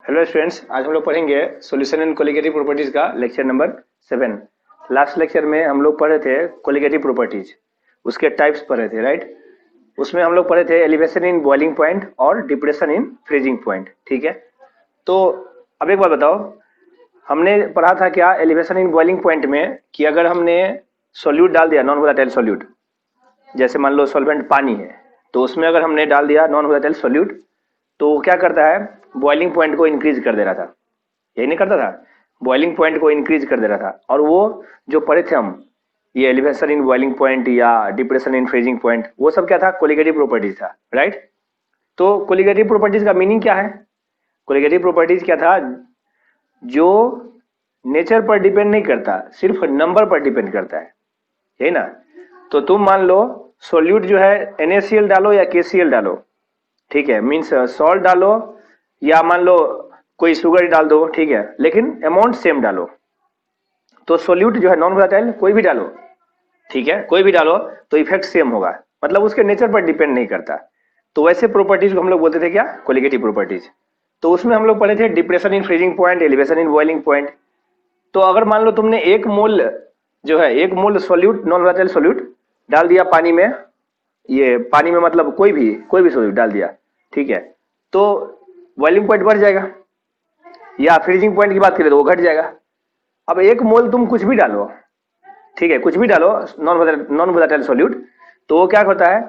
Hello students, आज हम लोग पढ़ेंगे सॉल्यूशन एंड कोलिगेटिव प्रॉपर्टीज का लेक्चर नंबर 7। लास्ट लेक्चर में हम लोग पढ़े थे कोलिगेटिव प्रॉपर्टीज, उसके टाइप्स पढ़े थे, राइट। उसमें हम लोग पढ़े थे एलिवेशन इन बॉइलिंग पॉइंट और डिप्रेशन इन फ्रीजिंग पॉइंट, ठीक है। तो अब एक बात बताओ, हमने पढ़ा था क्या एलिवेशन इन बॉइलिंग पॉइंट में कि अगर हमने सोल्यूट डाल दिया, नॉन वोलेटाइल सोल्यूट, जैसे मान लो सॉल्वेंट पानी है, तो उसमें अगर हमने डाल दिया नॉन वोलेटाइल सोल्यूट तो वो क्या करता है, बॉइलिंग पॉइंट को इंक्रीज कर दे रहा था। यही नहीं करता था, बॉइलिंग पॉइंट को इंक्रीज कर दे रहा था। और वो जो पढ़े थे हम, ये एलिवेशन इन बॉइलिंग पॉइंट या डिप्रेशन इन फ्रीजिंग पॉइंट, वो सब क्या था, कोलिगेटिव प्रॉपर्टीज था, राइट। तो कोलिगेटिव प्रॉपर्टीज का मीनिंग क्या है? कोलिगेटिव प्रॉपर्टीज क्या था, जो नेचर पर डिपेंड नहीं करता, सिर्फ नंबर पर डिपेंड करता है, यही ना। तो तुम मान लो सोल्यूट जो है NaCl डालो या KCl डालो, ठीक है, मीन्स सॉल्ट डालो या मान लो कोई शुगर डाल दो, ठीक है, लेकिन अमाउंट सेम डालो। तो सोल्यूट जो है नॉन वोलेटाइल कोई भी डालो, ठीक है, कोई भी डालो तो इफेक्ट सेम होगा, मतलब उसके नेचर पर डिपेंड नहीं करता। तो वैसे प्रॉपर्टीज को हम लोग बोलते थे क्या, कोलिगेटिव प्रॉपर्टीज। तो उसमें हम लोग पढ़े थे depression in freezing point, elevation in boiling point. तो अगर मान लो तुमने एक मोल जो है, एक मोल सोल्यूट, नॉन वोलेटाइल सोल्यूट डाल दिया पानी में, ये पानी में मतलब कोई भी सोल्यूट डाल दिया, ठीक है, तो बॉइलिंग पॉइंट बढ़ जाएगा, या फ्रीजिंग पॉइंट की बात करें तो वो घट जाएगा। अब एक मोल तुम कुछ भी डालो, ठीक है, कुछ भी डालो नॉन वोलेटाइल सोल्यूट, तो वो क्या होता है,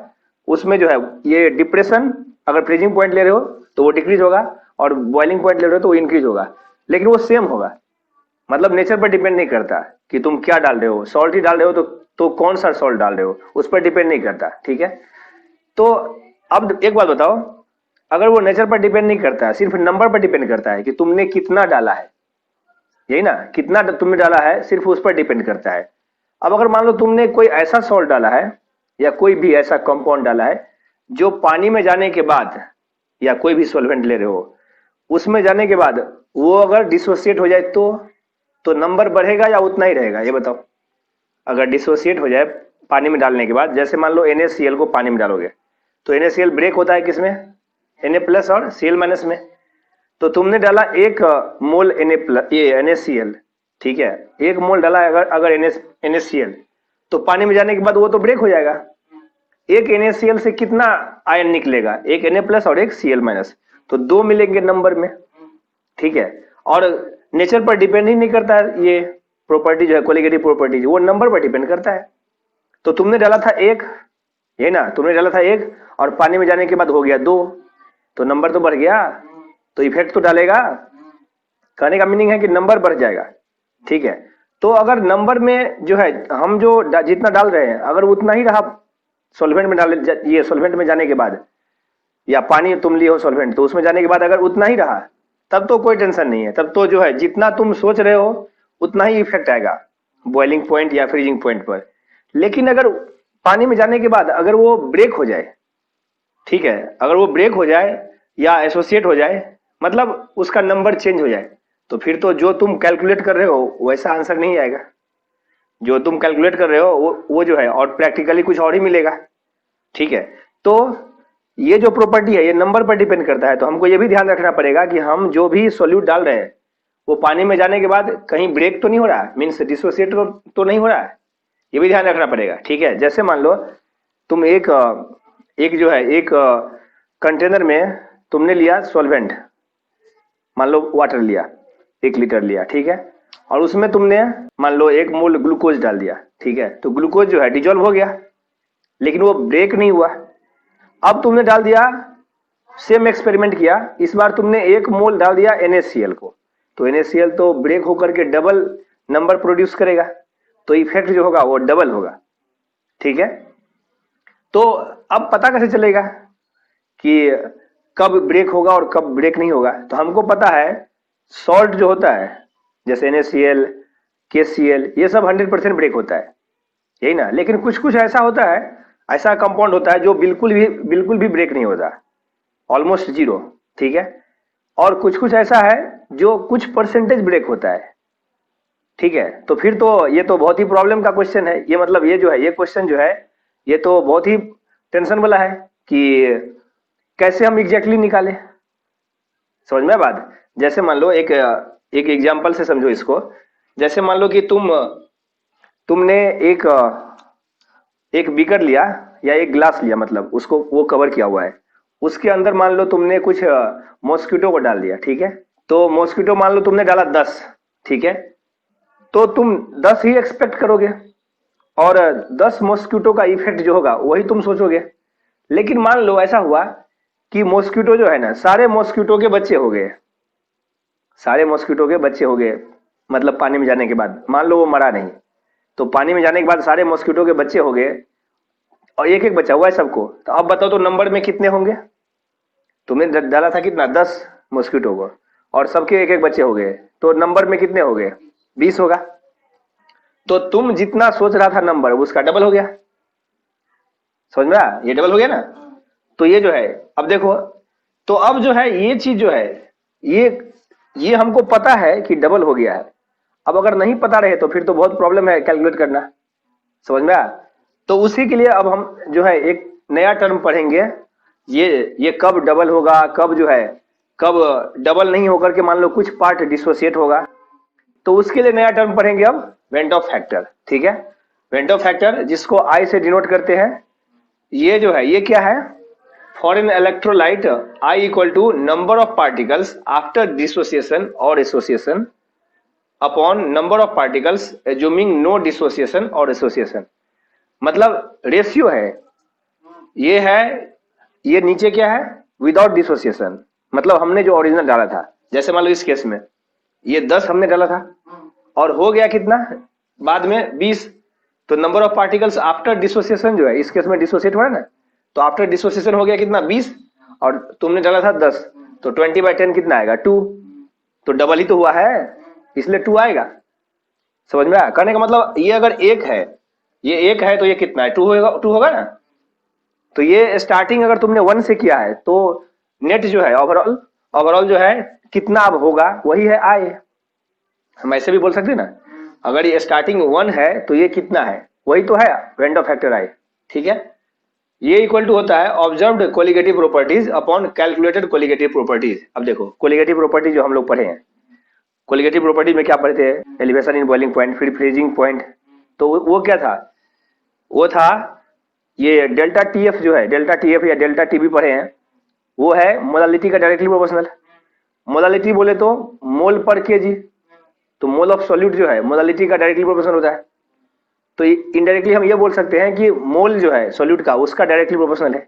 उसमें जो है ये डिप्रेशन, अगर फ्रीजिंग पॉइंट ले रहे हो तो वो डिक्रीज होगा, और बॉइलिंग पॉइंट ले रहे हो तो वो इंक्रीज होगा, लेकिन वो सेम होगा। मतलब नेचर पर डिपेंड नहीं करता कि तुम क्या डाल रहे हो, सॉल्ट ही डाल रहे हो तो कौन सा सॉल्ट डाल रहे हो, उस पर डिपेंड नहीं करता, ठीक है। तो अब एक बात बताओ, अगर वो नेचर पर डिपेंड नहीं करता है, सिर्फ नंबर पर डिपेंड करता है कि तुमने कितना डाला है, यही ना, कितना तुमने डाला है सिर्फ उस पर डिपेंड करता है। अब अगर मान लो तुमने कोई ऐसा सॉल्ट डाला है या कोई भी ऐसा कंपाउंड डाला है जो पानी में जाने के बाद, या कोई भी सॉल्वेंट ले रहे हो, उसमें जाने के बाद वो अगर डिसोसिएट हो जाए तो नंबर बढ़ेगा या उतना ही रहेगा, ये बताओ। अगर डिसोसिएट हो जाए पानी में डालने के बाद, जैसे मान लो NaCl को पानी में डालोगे तो NaCl ब्रेक होता है किसमें, Na प्लस और Cl माइनस में। तो तुमने डाला एक मोल NaCl, ठीक है, एक मोल डाला अगर NaCl, तो पानी में जाने के बाद वो तो ब्रेक हो जाएगा। एक NaCl से कितना आयन निकलेगा, एक Na प्लस और एक Cl माइनस, तो दो मिलेंगे नंबर में, ठीक है। और नेचर पर डिपेंड ही नहीं करता है, ये प्रॉपर्टी जो है कोलिगेटिव प्रॉपर्टी, वो नंबर पर डिपेंड करता है। तो तुमने डाला था एक, ये ना, तुमने डाला था एक और पानी में जाने के बाद हो गया दो, तो नंबर तो बढ़ गया, तो इफेक्ट तो डालेगा। कहने का मीनिंग है कि नंबर बढ़ जाएगा, ठीक है। तो अगर नंबर में जो है हम जो जितना डाल रहे हैं अगर उतना ही रहा सॉल्वेंट में डाले, ये सॉल्वेंट में जाने के बाद, या पानी तुम लिए हो सॉल्वेंट, तो उसमें जाने के बाद अगर उतना ही रहा, तब तो कोई टेंशन नहीं है, तब तो जो है जितना तुम सोच रहे हो उतना ही इफेक्ट आएगा बॉइलिंग पॉइंट या फ्रीजिंग पॉइंट पर। लेकिन अगर पानी में जाने के बाद अगर वो ब्रेक हो जाए, ठीक है, अगर वो ब्रेक हो जाए या एसोसिएट हो जाए, मतलब उसका नंबर चेंज हो जाए, तो फिर तो जो तुम कैलकुलेट कर रहे हो वैसा आंसर नहीं आएगा। जो तुम कैलकुलेट कर रहे हो वो जो है और प्रैक्टिकली कुछ और ही मिलेगा, ठीक है। तो ये जो प्रॉपर्टी है ये नंबर पर डिपेंड करता है, तो हमको ये भी ध्यान रखना पड़ेगा कि हम जो भी सोल्यूट डाल रहे हैं वो पानी में जाने के बाद कहीं ब्रेक तो नहीं हो रहा है, मीन्स डिसोसिएट तो नहीं हो रहा है, ये भी ध्यान रखना पड़ेगा, ठीक है। जैसे मान लो तुम एक जो है एक कंटेनर में तुमने लिया सॉल्वेंट, मान लो वाटर लिया, 1 लीटर लिया, ठीक है, और उसमें तुमने मान लो 1 मोल ग्लूकोज डाल दिया, ठीक है, तो ग्लूकोज जो है डिजोल्व हो गया, लेकिन वो ब्रेक नहीं हुआ। अब तुमने डाल दिया, सेम एक्सपेरिमेंट किया, इस बार तुमने 1 मोल डाल दिया NaCl को, तो NaCl तो ब्रेक होकर के डबल नंबर प्रोड्यूस करेगा, तो इफेक्ट जो होगा वो डबल होगा, ठीक है। तो अब पता कैसे चलेगा कि कब ब्रेक होगा और कब ब्रेक नहीं होगा? तो हमको पता है सॉल्ट जो होता है जैसे NaCl, KCl, ये सब 100% ब्रेक होता है, यही ना। लेकिन कुछ कुछ ऐसा होता है, ऐसा कंपाउंड होता है जो बिल्कुल भी ब्रेक नहीं होता, ऑलमोस्ट जीरो, ठीक है। और कुछ कुछ ऐसा है जो कुछ परसेंटेज ब्रेक होता है, ठीक है। तो फिर तो ये तो बहुत ही प्रॉब्लम का क्वेश्चन है, ये मतलब ये जो है ये क्वेश्चन जो है ये तो बहुत ही टेंशन वाला है कि कैसे हम एग्जैक्टली निकालें। समझ में बात? जैसे मान लो एक एक एग्जांपल से समझो इसको। जैसे मान लो कि तुमने एक एक बीकर लिया या एक ग्लास लिया, मतलब उसको वो कवर किया हुआ है, उसके अंदर मान लो तुमने कुछ मॉस्किटो को डाल दिया, ठीक है। तो मॉस्किटो मान लो तुमने डाला 10, ठीक है। तो तुम 10 ही एक्सपेक्ट करोगे और 10 मॉस्किटो का इफेक्ट जो होगा वही तुम सोचोगे। लेकिन मान लो ऐसा हुआ कि मॉस्किटो जो है ना, सारे मॉस्किटो के बच्चे हो गए, सारे मॉस्किटो के बच्चे हो गए, मतलब पानी में जाने के बाद मान लो वो मरा नहीं। तो पानी में जाने के बाद सारे मॉस्किटो के बच्चे हो गए और एक एक बच्चा हुआ है सबको। तो अब बताओ तो नंबर में कितने होंगे? तुमने डाला था कितना, 10 मॉस्किटो को, और सबके एक एक बच्चे हो गए, तो नंबर में कितने हो गए? 20 होगा। तो तुम जितना सोच रहा था नंबर, उसका डबल हो गया। समझ में आया? ये डबल हो गया ना। तो ये जो है, अब देखो, तो अब जो है ये चीज जो है, ये ये हमको पता है कि डबल हो गया है। अब अगर नहीं पता रहे तो फिर तो बहुत प्रॉब्लम है कैलकुलेट करना। समझ में आया? तो उसी के लिए अब हम जो है एक नया टर्म पढ़ेंगे। ये कब डबल होगा, कब जो है, कब डबल नहीं होकर के मान लो कुछ पार्ट डिसोसिएट होगा। तो उसके लिए नया टर्म पढ़ेंगे अब, वेंट ऑफ फैक्टर। ठीक है, वेंट ऑफ फैक्टर जिसको आई से डिनोट करते हैं। ये जो है ये क्या है? For an electrolyte i equal to number of particles after dissociation और association upon number of particles assuming no dissociation और एसोसिएशन। मतलब रेशियो है, ये है, ये नीचे क्या है? Without dissociation. मतलब हमने जो ओरिजिनल डाला था, जैसे मान लो इस केस में ये 10 हमने डाला था और हो गया कितना बाद में? 20। तो number of particles after dissociation जो है, इस केस में डिसोसिएट हुआ है ना, तो आफ्टर डिसोसिएशन हो गया कितना? 20। और तुमने डाला था 10, तो 20/10 कितना आएगा? 2। तो डबल ही तो हुआ है, इसलिए 2 आएगा। समझ में आया? कहने का मतलब ये अगर एक है, ये एक है, तो ये कितना है? 2 होगा, 2 होगा ना। तो ये स्टार्टिंग अगर तुमने 1 से किया है तो नेट जो है ओवरऑल, ओवरऑल जो है कितना अब होगा, वही है आई। हम ऐसे भी बोल सकते हैं ना, अगर ये स्टार्टिंग 1 है तो ये कितना है, वही तो है वेंट ऑफ फैक्टर आई। ठीक है, ये इक्वल टू होता है observed colligative properties upon calculated colligative properties. अब देखो कोलिगेटिव प्रॉपर्टी जो हम लोग पढ़े हैं, कोलिगेटिव प्रॉपर्टी में क्या पढ़े थे? एलिवेशन इन बॉइलिंग पॉइंट, फिर फ्रीजिंग पॉइंट। तो वो क्या था? वो था ये डेल्टा टी एफ जो है, डेल्टा टी एफ या डेल्टा टी बी पढ़े हैं, वो है मोलालिटी का डायरेक्टली प्रोपोर्शनल। मोलालिटी बोले तो मोल पर केजी, तो मोल ऑफ सॉल्यूट जो है मोलालिटी का डायरेक्टली प्रोपोर्शनल होता है। तो इनडायरेक्टली हम ये बोल सकते हैं कि मोल जो है सॉल्यूट का, उसका डायरेक्टली प्रोपोर्शनल है,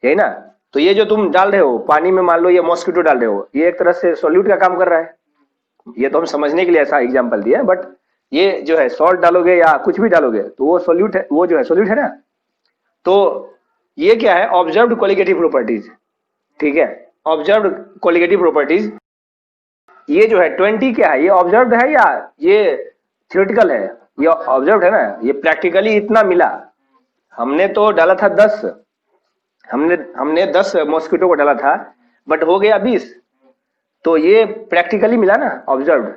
यही ना। तो ये जो तुम डाल रहे हो पानी में, मान लो ये मॉस्किटो डाल रहे हो, ये एक तरह से सॉल्यूट का काम कर रहा है। ये तो हम समझने के लिए ऐसा एग्जांपल दिया, बट ये जो है सॉल्ट डालोगे या कुछ भी डालोगे तो वो सॉल्यूट है, वो जो है सॉल्यूट है ना। तो ये क्या है? Observed colligative properties. ठीक है, ऑब्जर्व्ड कोलिगेटिव प्रॉपर्टीज। ये जो है 20 क्या है? ये ऑब्जर्व्ड है या ये थ्योरेटिकल है? ये ऑब्जर्व्ड है ना, ये प्रैक्टिकली इतना मिला। हमने तो डाला था 10, हमने 10 मॉस्किटो को डाला था, बट हो गया 20। तो ये प्रैक्टिकली मिला ना, ऑब्जर्व्ड।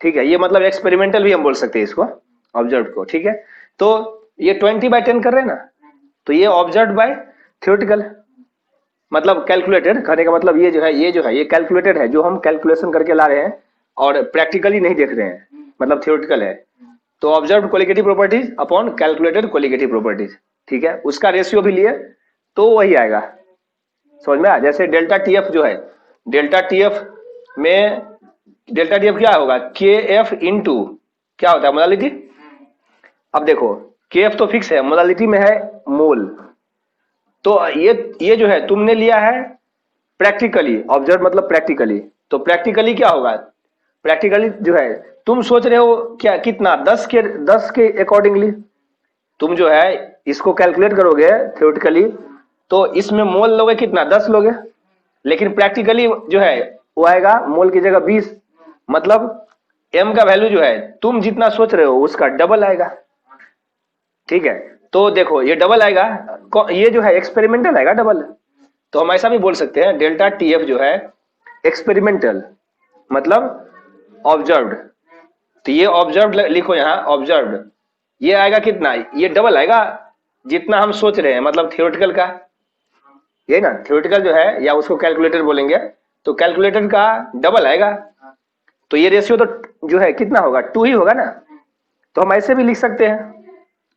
ठीक है, ये मतलब एक्सपेरिमेंटल भी हम बोल सकते हैं इसको, ऑब्जर्व्ड को। ठीक है, तो ये 20/10 कर रहे हैं ना, तो ये ऑब्जर्व्ड बाय थ्योरेटिकल, मतलब कैलकुलेटेड। कहने का मतलब ये जो है, ये कैलकुलेटेड है, जो हम कैलकुलेशन करके ला रहे हैं और प्रैक्टिकली नहीं देख रहे हैं, मतलब थ्योरेटिकल है। तो observed colligative properties upon calculated colligative properties. ठीक है, उसका रेशियो भी लिए तो वही आएगा। समझ में आया? जैसे डेल्टा टीएफ जो है, डेल्टा टीएफ में, डेल्टा टीएफ क्या होगा? के एफ इंटू क्या होता है? मोलालिटी। अब देखो के एफ तो फिक्स है, मोलालिटी में है मोल। तो ये जो है तुमने लिया है प्रैक्टिकली, ऑब्जर्व मतलब प्रैक्टिकली। तो प्रैक्टिकली क्या होगा? प्रैक्टिकली जो है तुम सोच रहे हो क्या, कितना? 10 के अकॉर्डिंगली तुम जो है इसको कैलकुलेट करोगे थ्योरेटिकली, तो इसमें मोल लोगे कितना? 10 लोगे। लेकिन प्रैक्टिकली जो है वो आएगा मोल की जगह 20। मतलब m का वैल्यू जो है तुम जितना सोच रहे हो उसका डबल आएगा। ठीक है, तो देखो ये डबल आएगा, ये जो है एक्सपेरिमेंटल आएगा डबल। तो हम ऐसा भी बोल सकते हैं डेल्टा टीएफ जो है एक्सपेरिमेंटल, मतलब ऑब्जर्व्ड। तो ये ऑब्जर्व्ड लिखो यहाँ, ऑब्जर्व्ड। ये आएगा कितना? ये डबल आएगा जितना हम सोच रहे हैं, मतलब थ्योरेटिकल का, ये ना थ्योरेटिकल जो है, या उसको कैलकुलेटर बोलेंगे, तो कैलकुलेटर का डबल आएगा, तो ये रेशियो तो जो है कितना होगा, 2 ही होगा ना। तो हम ऐसे भी लिख सकते हैं,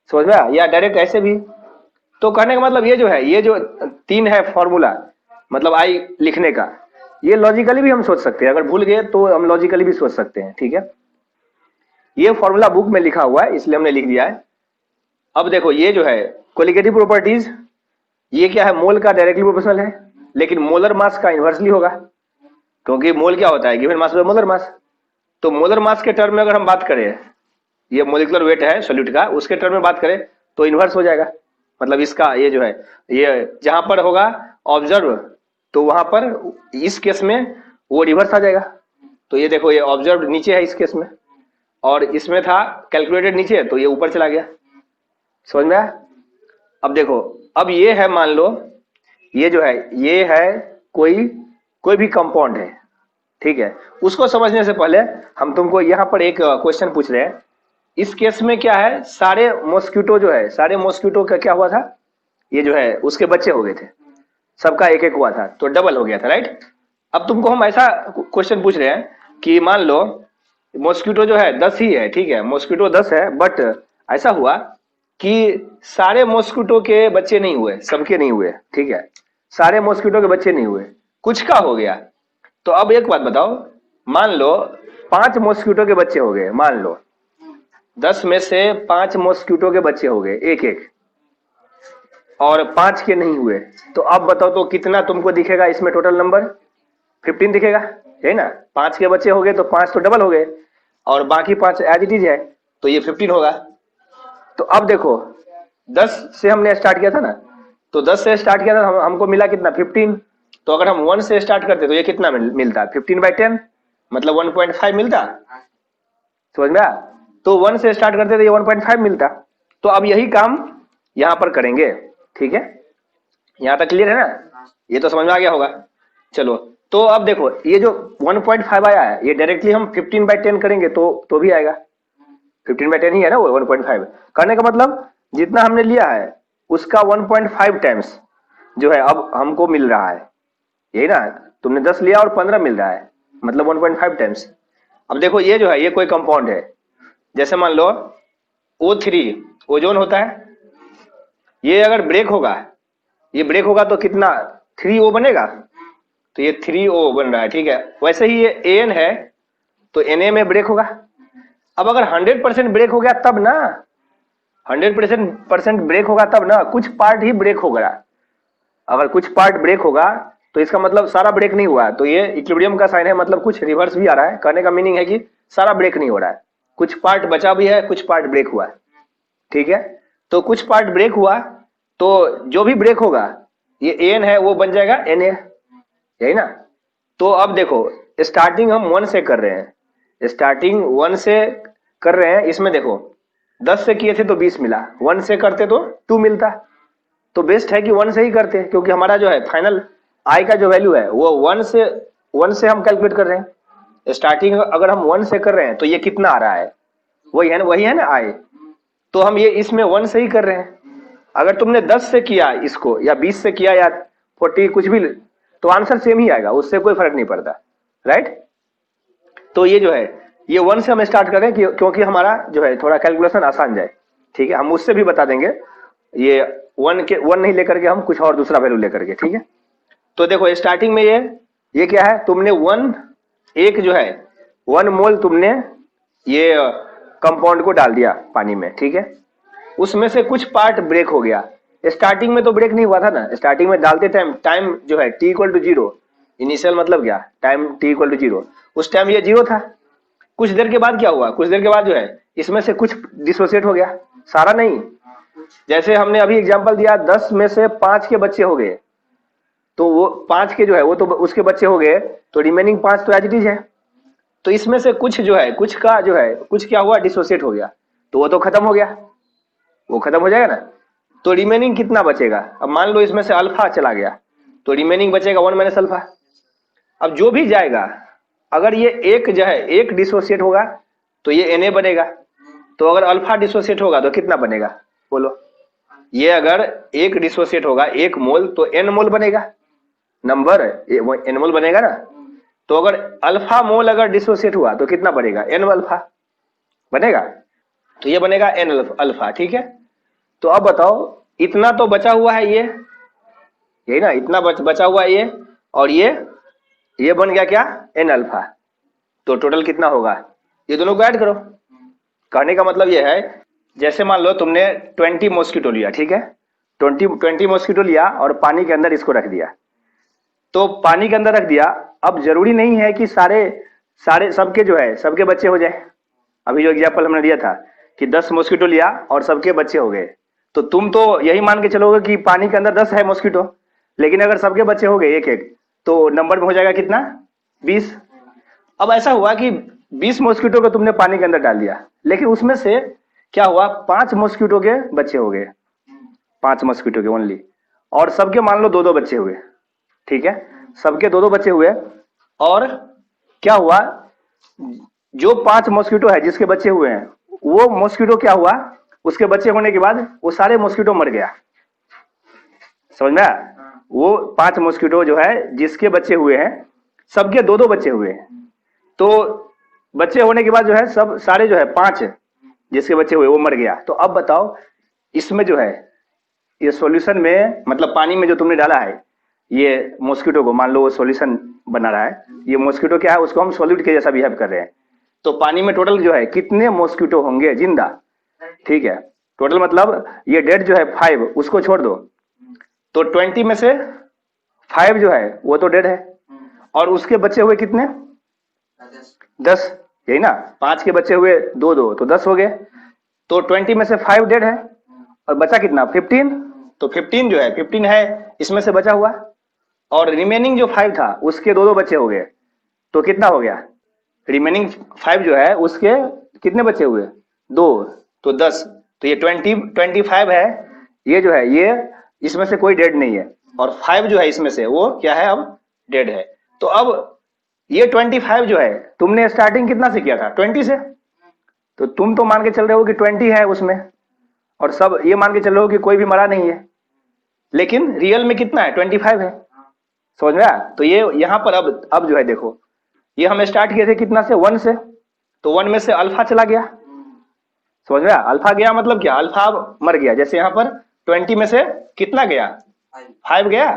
समझ में आया? या डायरेक्ट ऐसे भी। तो कहने का मतलब ये जो है, ये जो 3 है फॉर्मूला, मतलब आई लिखने का, ये लॉजिकली भी हम सोच सकते हैं। अगर भूल गए तो हम लॉजिकली भी सोच सकते हैं, ठीक है। ये फॉर्मूला बुक में लिखा हुआ है इसलिए हमने लिख दिया है। अब देखो ये जो है कोलिगेटिव प्रॉपर्टीज, ये क्या है, मोल का डायरेक्टली प्रोपोर्शनल है, लेकिन मोलर मास का इन्वर्सली होगा, क्योंकि मोल क्या होता है, given mass by molar mass. तो मोलर मास के टर्म में अगर हम बात करें, ये मोलिकुलर वेट है सॉल्यूट का, उसके टर्म में बात करें तो इन्वर्स हो जाएगा। मतलब इसका ये जो है, ये जहां पर होगा ऑब्जर्व, तो वहां पर इस केस में वो रिवर्स आ जाएगा। तो ये देखो, ये ऑब्जर्व नीचे है इस केस में, और इसमें था कैलकुलेटेड नीचे, तो ये ऊपर चला गया। समझ में आया? अब देखो, अब ये है, मान लो ये जो है, ये है कोई भी कंपाउंड है, ठीक है। उसको समझने से पहले हम तुमको यहाँ पर एक क्वेश्चन पूछ रहे हैं। इस केस में क्या है, सारे मॉस्किटो जो है, सारे मॉस्किटो का क्या हुआ था, ये जो है उसके बच्चे हो गए थे, सबका एक एक हुआ था, तो डबल हो गया था, राइट। अब तुमको हम ऐसा क्वेश्चन पूछ रहे हैं कि मान लो मॉस्किटो जो है 10 ही है, ठीक है, मॉस्किटो 10 है, बट ऐसा हुआ कि सारे मॉस्किटो के बच्चे नहीं हुए, सबके नहीं हुए, ठीक है, सारे मॉस्किटो के बच्चे नहीं हुए, कुछ का हो गया। तो अब एक बात बताओ, मान लो 5 मॉस्किटो के बच्चे हो गए, मान लो 10 में से 5 मॉस्किटो के बच्चे हो गए एक एक, और 5 के नहीं हुए, तो अब बताओ तो कितना तुमको दिखेगा इसमें टोटल नंबर? 15 दिखेगा, है ना। 5 के बच्चे हो गए तो 5 तो डबल हो गए, और बाकी 5 एज इट इज है, तो ये 15 होगा। तो अब देखो 10 से हमने स्टार्ट किया था ना, तो 10 से स्टार्ट किया था, हमको मिला कितना, 15। तो अगर हम 1 से स्टार्ट करते तो ये कितना मिलता, 15/10, मतलब 1.5 मिलता। समझ में आया? तो 1 से स्टार्ट करते तो ये 1.5 मिलता। तो अब यही काम यहां पर करेंगे, ठीक है। यहां तक क्लियर है ना? ये तो समझ में आ गया होगा। चलो, तो अब देखो ये जो 1.5 आया है, ये डायरेक्टली हम 15/10 करेंगे तो भी आएगा। 15/10 ही है ना वो 1.5। करने का मतलब जितना हमने लिया है उसका 1.5 टाइम्स जो है अब हमको मिल रहा है, यही ना। तुमने 10 लिया और 15 मिल रहा है, मतलब 1.5 टाइम्स। अब देखो ये जो है, ये कोई कंपाउंड है, जैसे मान लो O3 ओजोन होता है, ये अगर ब्रेक होगा, ये ब्रेक होगा तो कितना 3O बनेगा, तो ये 3O बन रहा है, ठीक है। वैसे ही ये AN है तो Na में ब्रेक होगा। अब अगर 100% ब्रेक हो गया तब ना, 100% ब्रेक होगा तब ना, कुछ पार्ट ही ब्रेक होगा। अगर कुछ पार्ट ब्रेक होगा तो इसका मतलब सारा ब्रेक नहीं हुआ है, तो ये इक्विलिब्रियम का साइन है, मतलब कुछ रिवर्स भी आ रहा है। कहने का मीनिंग है कि सारा ब्रेक नहीं हो रहा है, कुछ पार्ट बचा भी है, कुछ पार्ट ब्रेक हुआ है, ठीक है। तो कुछ पार्ट ब्रेक हुआ, तो जो भी ब्रेक होगा, ये AN है वो बन जाएगा Na, यही ना। तो अब देखो स्टार्टिंग हम 1 से कर रहे हैं, स्टार्टिंग 1 से कर रहे हैं, इसमें देखो 10 से किए थे तो 20 मिला, 1 से करते तो 2 मिलता। तो बेस्ट है कि 1 से ही करते हैं, क्योंकि हमारा जो है फाइनल आई का जो वैल्यू है वो 1 से हम कैलकुलेट कर रहे हैं। स्टार्टिंग अगर हम 1 से कर रहे हैं तो ये कितना आ रहा है, वही है ना आई। तो हम ये इसमें 1 से ही कर रहे हैं। अगर तुमने 10 से किया इसको, या 20 से किया, या 40 कुछ भी, तो आंसर सेम ही आएगा, उससे कोई फर्क नहीं पड़ता, राइट। तो ये जो है, ये 1 से हम स्टार्ट कर रहे हैं क्योंकि हमारा जो है थोड़ा कैलकुलेशन आसान जाए, ठीक है। हम उससे भी बता देंगे, ये 1 नहीं लेकर के हम कुछ और दूसरा वैल्यू लेकर के, ठीक है। तो देखो स्टार्टिंग में ये क्या है, तुमने 1 जो है 1 मोल तुमने ये कंपाउंड को डाल दिया पानी में, ठीक है। उसमें से कुछ पार्ट ब्रेक हो गया। स्टार्टिंग में तो ब्रेक नहीं हुआ था ना, स्टार्टिंग में डालते टाइम जो है t=0, इनिशियल मतलब क्या, टाइम t=0, उस टाइम ये 0 था। कुछ देर के बाद क्या हुआ, कुछ देर के बाद जो है इसमें से कुछ डिसोसिएट हो गया, सारा नहीं। जैसे हमने अभी एग्जांपल दिया, 10 में से 5 के बच्चे हो गए, तो वो 5 के जो है वो तो उसके बच्चे हो गए, तो रिमेनिंग 5 तो एज इट इज है। तो इसमें से कुछ जो है, कुछ का जो है कुछ क्या हुआ, डिसोसिएट हो गया, तो वो तो खत्म हो गया, वो खत्म हो जाएगा ना। तो रिमेनिंग कितना बचेगा, अब मान लो इसमें से अल्फा चला गया, तो रिमेनिंग बचेगा 1 - अल्फा। अब जो भी जाएगा, अगर ये एक जो है एक डिसोसिएट होगा तो ये Na बनेगा, तो अगर अल्फा डिसोसिएट होगा तो कितना बनेगा बोलो। ये अगर एक डिसोसिएट होगा 1 मोल तो N मोल बनेगा, नंबर N मोल बनेगा ना। तो अगर अल्फा मोल अगर डिसोसिएट हुआ तो कितना बनेगा, एन अल्फा बनेगा, तो ये बनेगा एन अल्फा। ठीक है, तो अब बताओ इतना तो बचा हुआ है, ये यही ना, इतना बचा हुआ है ये, और ये बन गया क्या, एन अल्फा। तो टोटल कितना होगा, ये दोनों को ऐड करो। कहने का मतलब ये है, जैसे मान लो तुमने 20 मॉस्किटो लिया, ठीक है, 20 मॉस्किटो लिया और पानी के अंदर इसको रख दिया। तो पानी के अंदर रख दिया, अब जरूरी नहीं है कि सारे सबके जो है सबके बच्चे हो जाए। अभी जो एग्जाम्पल हमने दिया था कि 10 मॉस्किटो लिया और सबके बच्चे हो गए, तो तुम तो यही मान के चलोगे कि पानी के अंदर 10 है मॉस्किटो, लेकिन अगर सबके बच्चे हो गए एक एक, तो नंबर में हो जाएगा कितना, 20। अब ऐसा हुआ कि 20 मॉस्किटो को तुमने पानी के अंदर डाल दिया, लेकिन उसमें से क्या हुआ, 5 मॉस्किटो के बच्चे हो गए, 5 मॉस्किटो के ओनली, और सबके मान लो 2-2 बच्चे हुए। ठीक है, सबके 2-2 बच्चे हुए, और क्या हुआ, जो 5 मॉस्किटो है जिसके बच्चे हुए हैं, वो मॉस्किटो क्या हुआ, उसके बच्चे होने के बाद वो सारे मॉस्किटो मर गया। समझ में आया? वो 5 मॉस्किटो जो है जिसके बच्चे हुए हैं, सबके 2-2 बच्चे हुए हैं, तो बच्चे होने के बाद जो है सब सारे जो है 5 जिसके बच्चे हुए वो मर गया। तो अब बताओ इसमें जो है, ये सॉल्यूशन में मतलब पानी में जो तुमने डाला है ये मॉस्किटो को, मान लो वो सॉल्यूशन बना रहा है, ये मॉस्किटो क्या है, उसको हम सॉल्यूट के जैसा बिहेव कर रहे हैं। तो पानी में टोटल जो है कितने मॉस्किटो होंगे जिंदा, ठीक है, टोटल मतलब ये डेड जो है 5, उसको छोड़ दो, तो 20 में से 5 जो है वो तो डेड है, और उसके बच्चे हुए कितने, 10, यही ना, 5 के बच्चे हुए 2-2, तो 10 हो गए। तो 20 में से 5 डेड है और बचा कितना, 15। तो 15 जो है 15 है इसमें से बचा हुआ, और रिमेनिंग जो 5 था उसके 2-2 बच्चे हो गए, तो कितना हो गया, रिमेनिंग 5 जो है उसके कितने बच्चे हुए, 2, तो 10। तो ये 25 है, ये जो है ये इसमें से कोई डेड नहीं है, और 5 जो है इसमें से वो क्या है, अब डेड है। तो अब ये 25 जो है तुमने स्टार्टिंग कितना से किया था, 20 से, तो तुम तो मान के चल रहे हो कि 20 है उसमें, और सब ये मान के चल रहे हो कि कोई भी मरा नहीं है, लेकिन रियल में कितना है, 25 है। समझ में आया? तो ये यहाँ पर अब जो है देखो, ये हम स्टार्ट किए थे कितना से, 1 से, तो 1 में से अल्फा चला गया। समझ में आया? अल्फा गया मतलब क्या, अल्फा अब मर गया। जैसे यहाँ पर 20 में से कितना गया, 5 गया,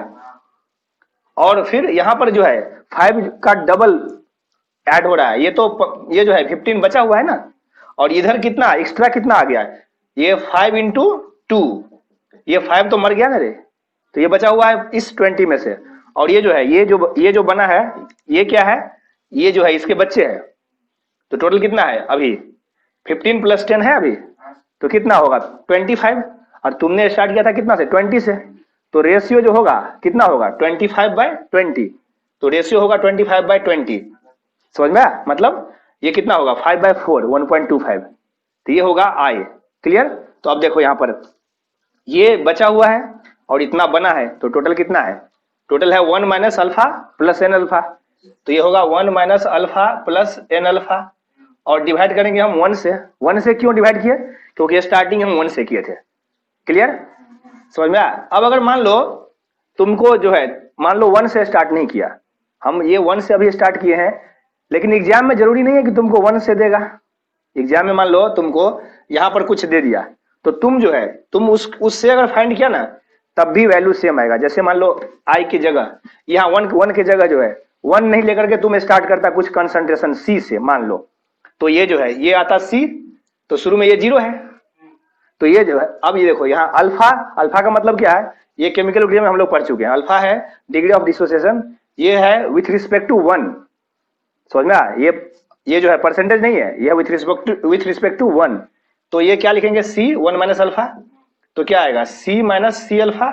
और फिर यहाँ पर जो है 5 का डबल ऐड हो रहा है, ये जो है 15 बचा हुआ है ना, और इधर कितना एक्स्ट्रा कितना आ गया है, ये 5 इंटू 2, ये 5 तो मर गया ना रे, तो ये बचा हुआ है इस 20 में से, और ये जो है ये जो बना है ये क्या है, ये जो है इसके बच्चे हैं। तो टोटल कितना है अभी, 15 प्लस 10 है अभी, तो कितना होगा 25, और तुमने स्टार्ट किया था कितना से, 20 से, तो रेशियो जो होगा कितना होगा, 25/20, तो रेशियो होगा 25/20। समझ में आया? मतलब ये कितना होगा 5/4, 1.25, तो ये होगा आई। क्लियर? तो अब देखो यहाँ पर ये बचा हुआ है और इतना बना है, तो टोटल कितना है, टोटल है 1 minus alpha plus N alpha, तो ये होगा 1 minus alpha plus N alpha, और डिवाइड करेंगे हम 1 से। 1 से क्यों डिवाइड किए, क्योंकि स्टार्टिंग हम 1 से किए थे। क्लियर? समझ में आया? अब अगर मान लो तुमको जो है, मान लो 1 से स्टार्ट नहीं किया, हम ये 1 से अभी स्टार्ट किए हैं, लेकिन एग्जाम में जरूरी नहीं है कि तुमको 1 से देगा। एग्जाम में मान लो तुमको यहाँ पर कुछ दे दिया, तो तुम जो है तुम उससे अगर फाइंड किया ना, तब भी वैल्यू सेम आएगा। जैसे मान लो आई की जगह यहाँ 1 की जगह जो है 1 नहीं लेकर के तुम स्टार्ट करता कुछ कंसंट्रेशन सी से, मान लो, तो ये जो है ये आता सी, तो शुरू में ये 0 है, तो ये जो है, अब ये देखो यहाँ अल्फा का मतलब क्या है, ये केमिकल में हम लोग पढ़ चुके हैं। अल्फा है डिग्री ऑफ डिसोसिएशन, ये है विथ रिस्पेक्ट टू 1। समझ में आया? ये जो है परसेंटेज नहीं है, ये विथ रिस्पेक्ट टू 1। तो ये क्या लिखेंगे, सी 1 माइनस अल्फा, तो क्या आएगा सी माइनस सी अल्फा।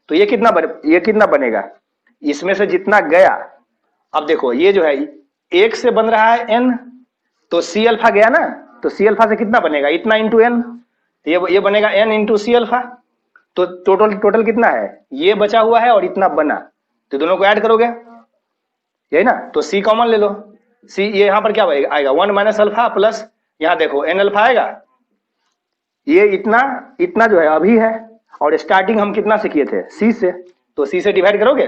तो ये कितना बनेगा, इसमें से जितना गया, अब देखो ये जो है 1 से बन रहा है n, तो सी अल्फा गया ना, तो सी अल्फा से कितना बनेगा, इतना इंटू एन, ये बनेगा n इंटू सी अल्फा। तो टोटल कितना है, ये बचा हुआ है और इतना बना, तो दोनों को ऐड करोगे, यही ना, तो सी कॉमन ले लो, सी ये यहाँ पर क्या आएगा 1 माइनस अल्फा प्लस, यहाँ देखो एन अल्फा आएगा, ये इतना जो है अभी है, और स्टार्टिंग हम कितना से किए थे, सी से, तो सी से डिवाइड करोगे,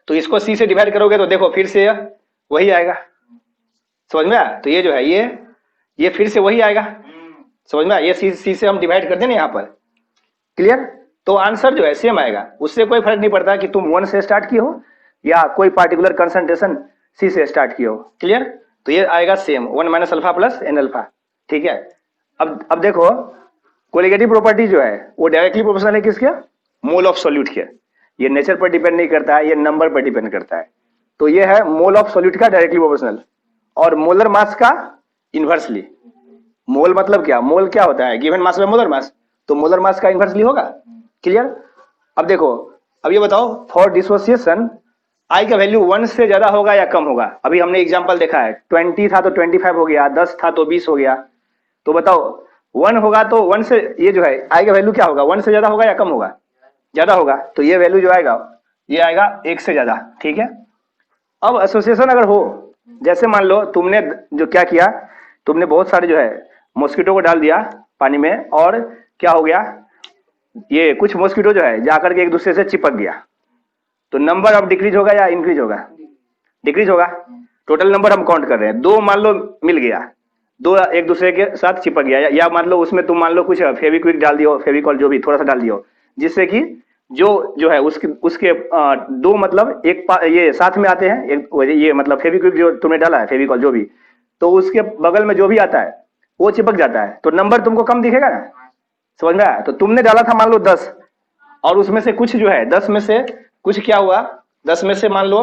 तो इसको सी से डिवाइड करोगे तो देखो फिर से वही आएगा, समझ में आया? तो ये जो है ये फिर से वही आएगा, समझ में आया? ये सी से हम डिवाइड कर दें ना यहाँ पर, क्लियर? तो आंसर जो है सेम आएगा, उससे कोई फर्क नहीं पड़ता कि तुम 1 से स्टार्ट किए हो या कोई पार्टिकुलर कंसंट्रेशन सी से स्टार्ट किए हो, क्लियर? तो ये आएगा same 1 minus alpha plus N alpha, ठीक है? अब देखो कोलिगेटिव प्रॉपर्टी जो है वो डायरेक्टली प्रोपोर्शनल है किसके? मोल ऑफ सॉल्यूट के। ये नेचर पर डिपेंड नहीं करता है, ये नंबर पर डिपेंड करता है। तो ये है मोल ऑफ सॉल्यूट का डायरेक्टली प्रोपोर्शनल और मोलर मास का इनवर्सली। मोल मतलब क्या? मोल क्या होता है? गिवन मास में मोलर मास, तो मोलर मास का इनवर्सली होगा, क्लियर? अब देखो, अब ये बताओ फॉर डिसोसिएशन आई का वैल्यू 1 से ज्यादा होगा या कम होगा? अभी हमने एग्जांपल देखा है 20 था तो 25 हो गया, 10 था तो 20 हो गया। तो बताओ 1 होगा तो 1 से ये जो है आई का वैल्यू क्या होगा? 1 से ज्यादा होगा या कम होगा? ज्यादा होगा, तो ये वैल्यू जो आएगा ये आएगा 1 से ज्यादा, ठीक है? अब एसोसिएशन अगर हो, जैसे मान लो तुमने जो क्या किया, तुमने बहुत सारे जो है मॉस्किटो को डाल दिया पानी में और क्या हो गया, ये कुछ मॉस्किटो जो है जाकर के एक दूसरे से चिपक गया, तो नंबर अब डिक्रीज होगा या इंक्रीज होगा? डिक्रीज होगा। टोटल नंबर हम काउंट कर रहे हैं, 2 मान लो मिल गया, 2 एक दूसरे के साथ चिपक गया, या मान लो उसमें तुम मान लो कुछ फेविक्विक डाल दियो, फेविकॉल जो भी थोड़ा सा डाल दियो, जिससे कि जो है उसके 2 मतलब ये साथ में आते हैं, ये मतलब फेविक्विक जो तुमने डाला है, फेविकॉल जो भी, तो उसके बगल में जो भी आता है वो चिपक जाता है, तो नंबर तुमको कम दिखेगा ना, समझ में आया? तो तुमने डाला था मान लो 10 और उसमें से कुछ जो है 10 में से कुछ क्या हुआ, 10 में से मान लो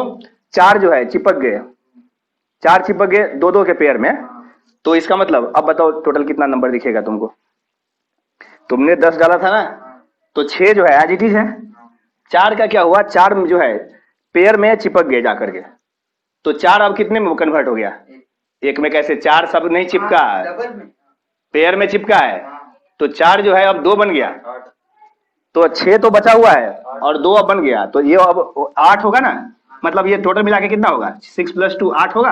4 जो है चिपक गए, 4 चिपक गए 2-2 के पेयर में, तो इसका मतलब अब बताओ टोटल कितना नंबर दिखेगा तुमको? तुमने 10 डाला था ना, तो 6 जो है एज इट इज है, 4 का क्या हुआ, 4 जो है पेयर में चिपक गए जाकर के, तो 4 अब कितने में कन्वर्ट हो गया? एक में। कैसे? 4 सब नहीं चिपका है, पेयर में चिपका है, तो 4 जो है अब 2 बन गया, तो 6 तो बचा हुआ है और 2 अब बन गया, तो ये अब 8 होगा ना, मतलब ये टोटल मिला के कितना होगा? 6 + 2 8 होगा,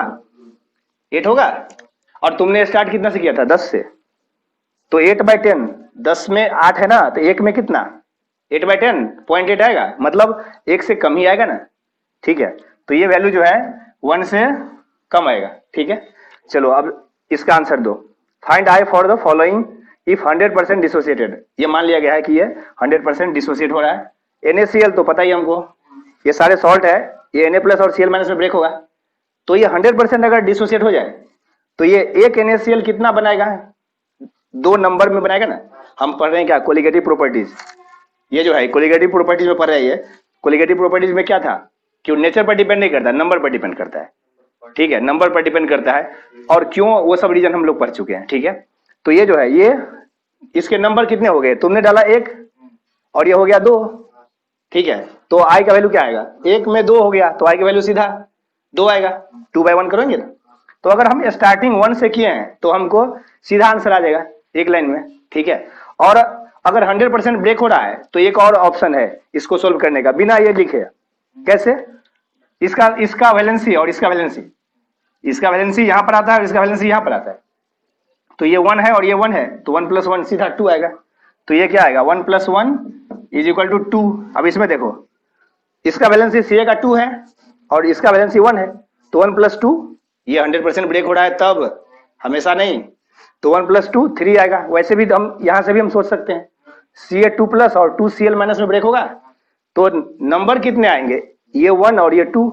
8 होगा। और तुमने स्टार्ट कितना से किया था? 10 से, तो 8/10, 10 में 8 है ना, तो 1 में कितना? 8/10 0.8 आएगा, मतलब 1 से कम ही आएगा ना, ठीक है? तो ये वैल्यू जो है 1 से कम आएगा, ठीक है? चलो अब इसका आंसर दो। Find I for the following if 100% dissociated. ये मान लिया गया है कि ये 100% डिसोसिएट हो रहा है। NaCl तो पता ही हमको, ये सारे सॉल्ट है, ये Na+ और Cl- में ब्रेक होगा, तो ये 100% अगर डिसोसिएट हो जाए तो ये एक NaCl कितना बनाएगा? 2 नंबर में बनाएगा ना। हम पढ़ रहे हैं क्या? Colligative properties. ये जो है कोलिगेटिव प्रॉपर्टीज में पढ़ रहे हैं। कोलिगेटिव प्रॉपर्टीज में क्या था कि नेचर पर डिपेंड नहीं करता, नंबर पर डिपेंड करता है, ठीक है? नंबर पर डिपेंड करता है, और क्यों वो सब रीजन हम लोग पढ़ चुके हैं, ठीक है? तो ये जो है ये इसके नंबर कितने हो गए? तुमने डाला 1 और ये हो गया 2, ठीक है? तो आई का वैल्यू क्या आएगा? 1 में 2 हो गया, तो आई का वैल्यू सीधा 2 आएगा। 2/1 करेंगे ना, तो अगर हम स्टार्टिंग 1 से किए हैं तो हमको सीधा आंसर आ जाएगा एक लाइन में, ठीक है? और अगर 100% ब्रेक हो रहा है तो एक और ऑप्शन है इसको सोल्व करने का, बिना ये लिखे। कैसे? इसका वैलेंसी और इसका वैलेंसी, इसका वैलेंसी यहां पर आता है और इसका वैलेंसी यहां पर आता है, तो ये 1 है और ये 1 है, तो 1 + 1 सीधा 2 आएगा। तो ये क्या आएगा? 1 + 1 = 2। अब इसमें देखो, इसका वैलेंसी Ca का 2 है और इसका वैलेंसी 1 है, तो 1 + 2, ये 100% ब्रेक हो रहा है तब, हमेशा नहीं, तो 1 + 2 3 आएगा। वैसे भी हम यहां से भी हम सोच सकते हैं Ca2+ और 2Cl- में ब्रेक होगा, तो नंबर कितने आएंगे? ये 1 और ये 2,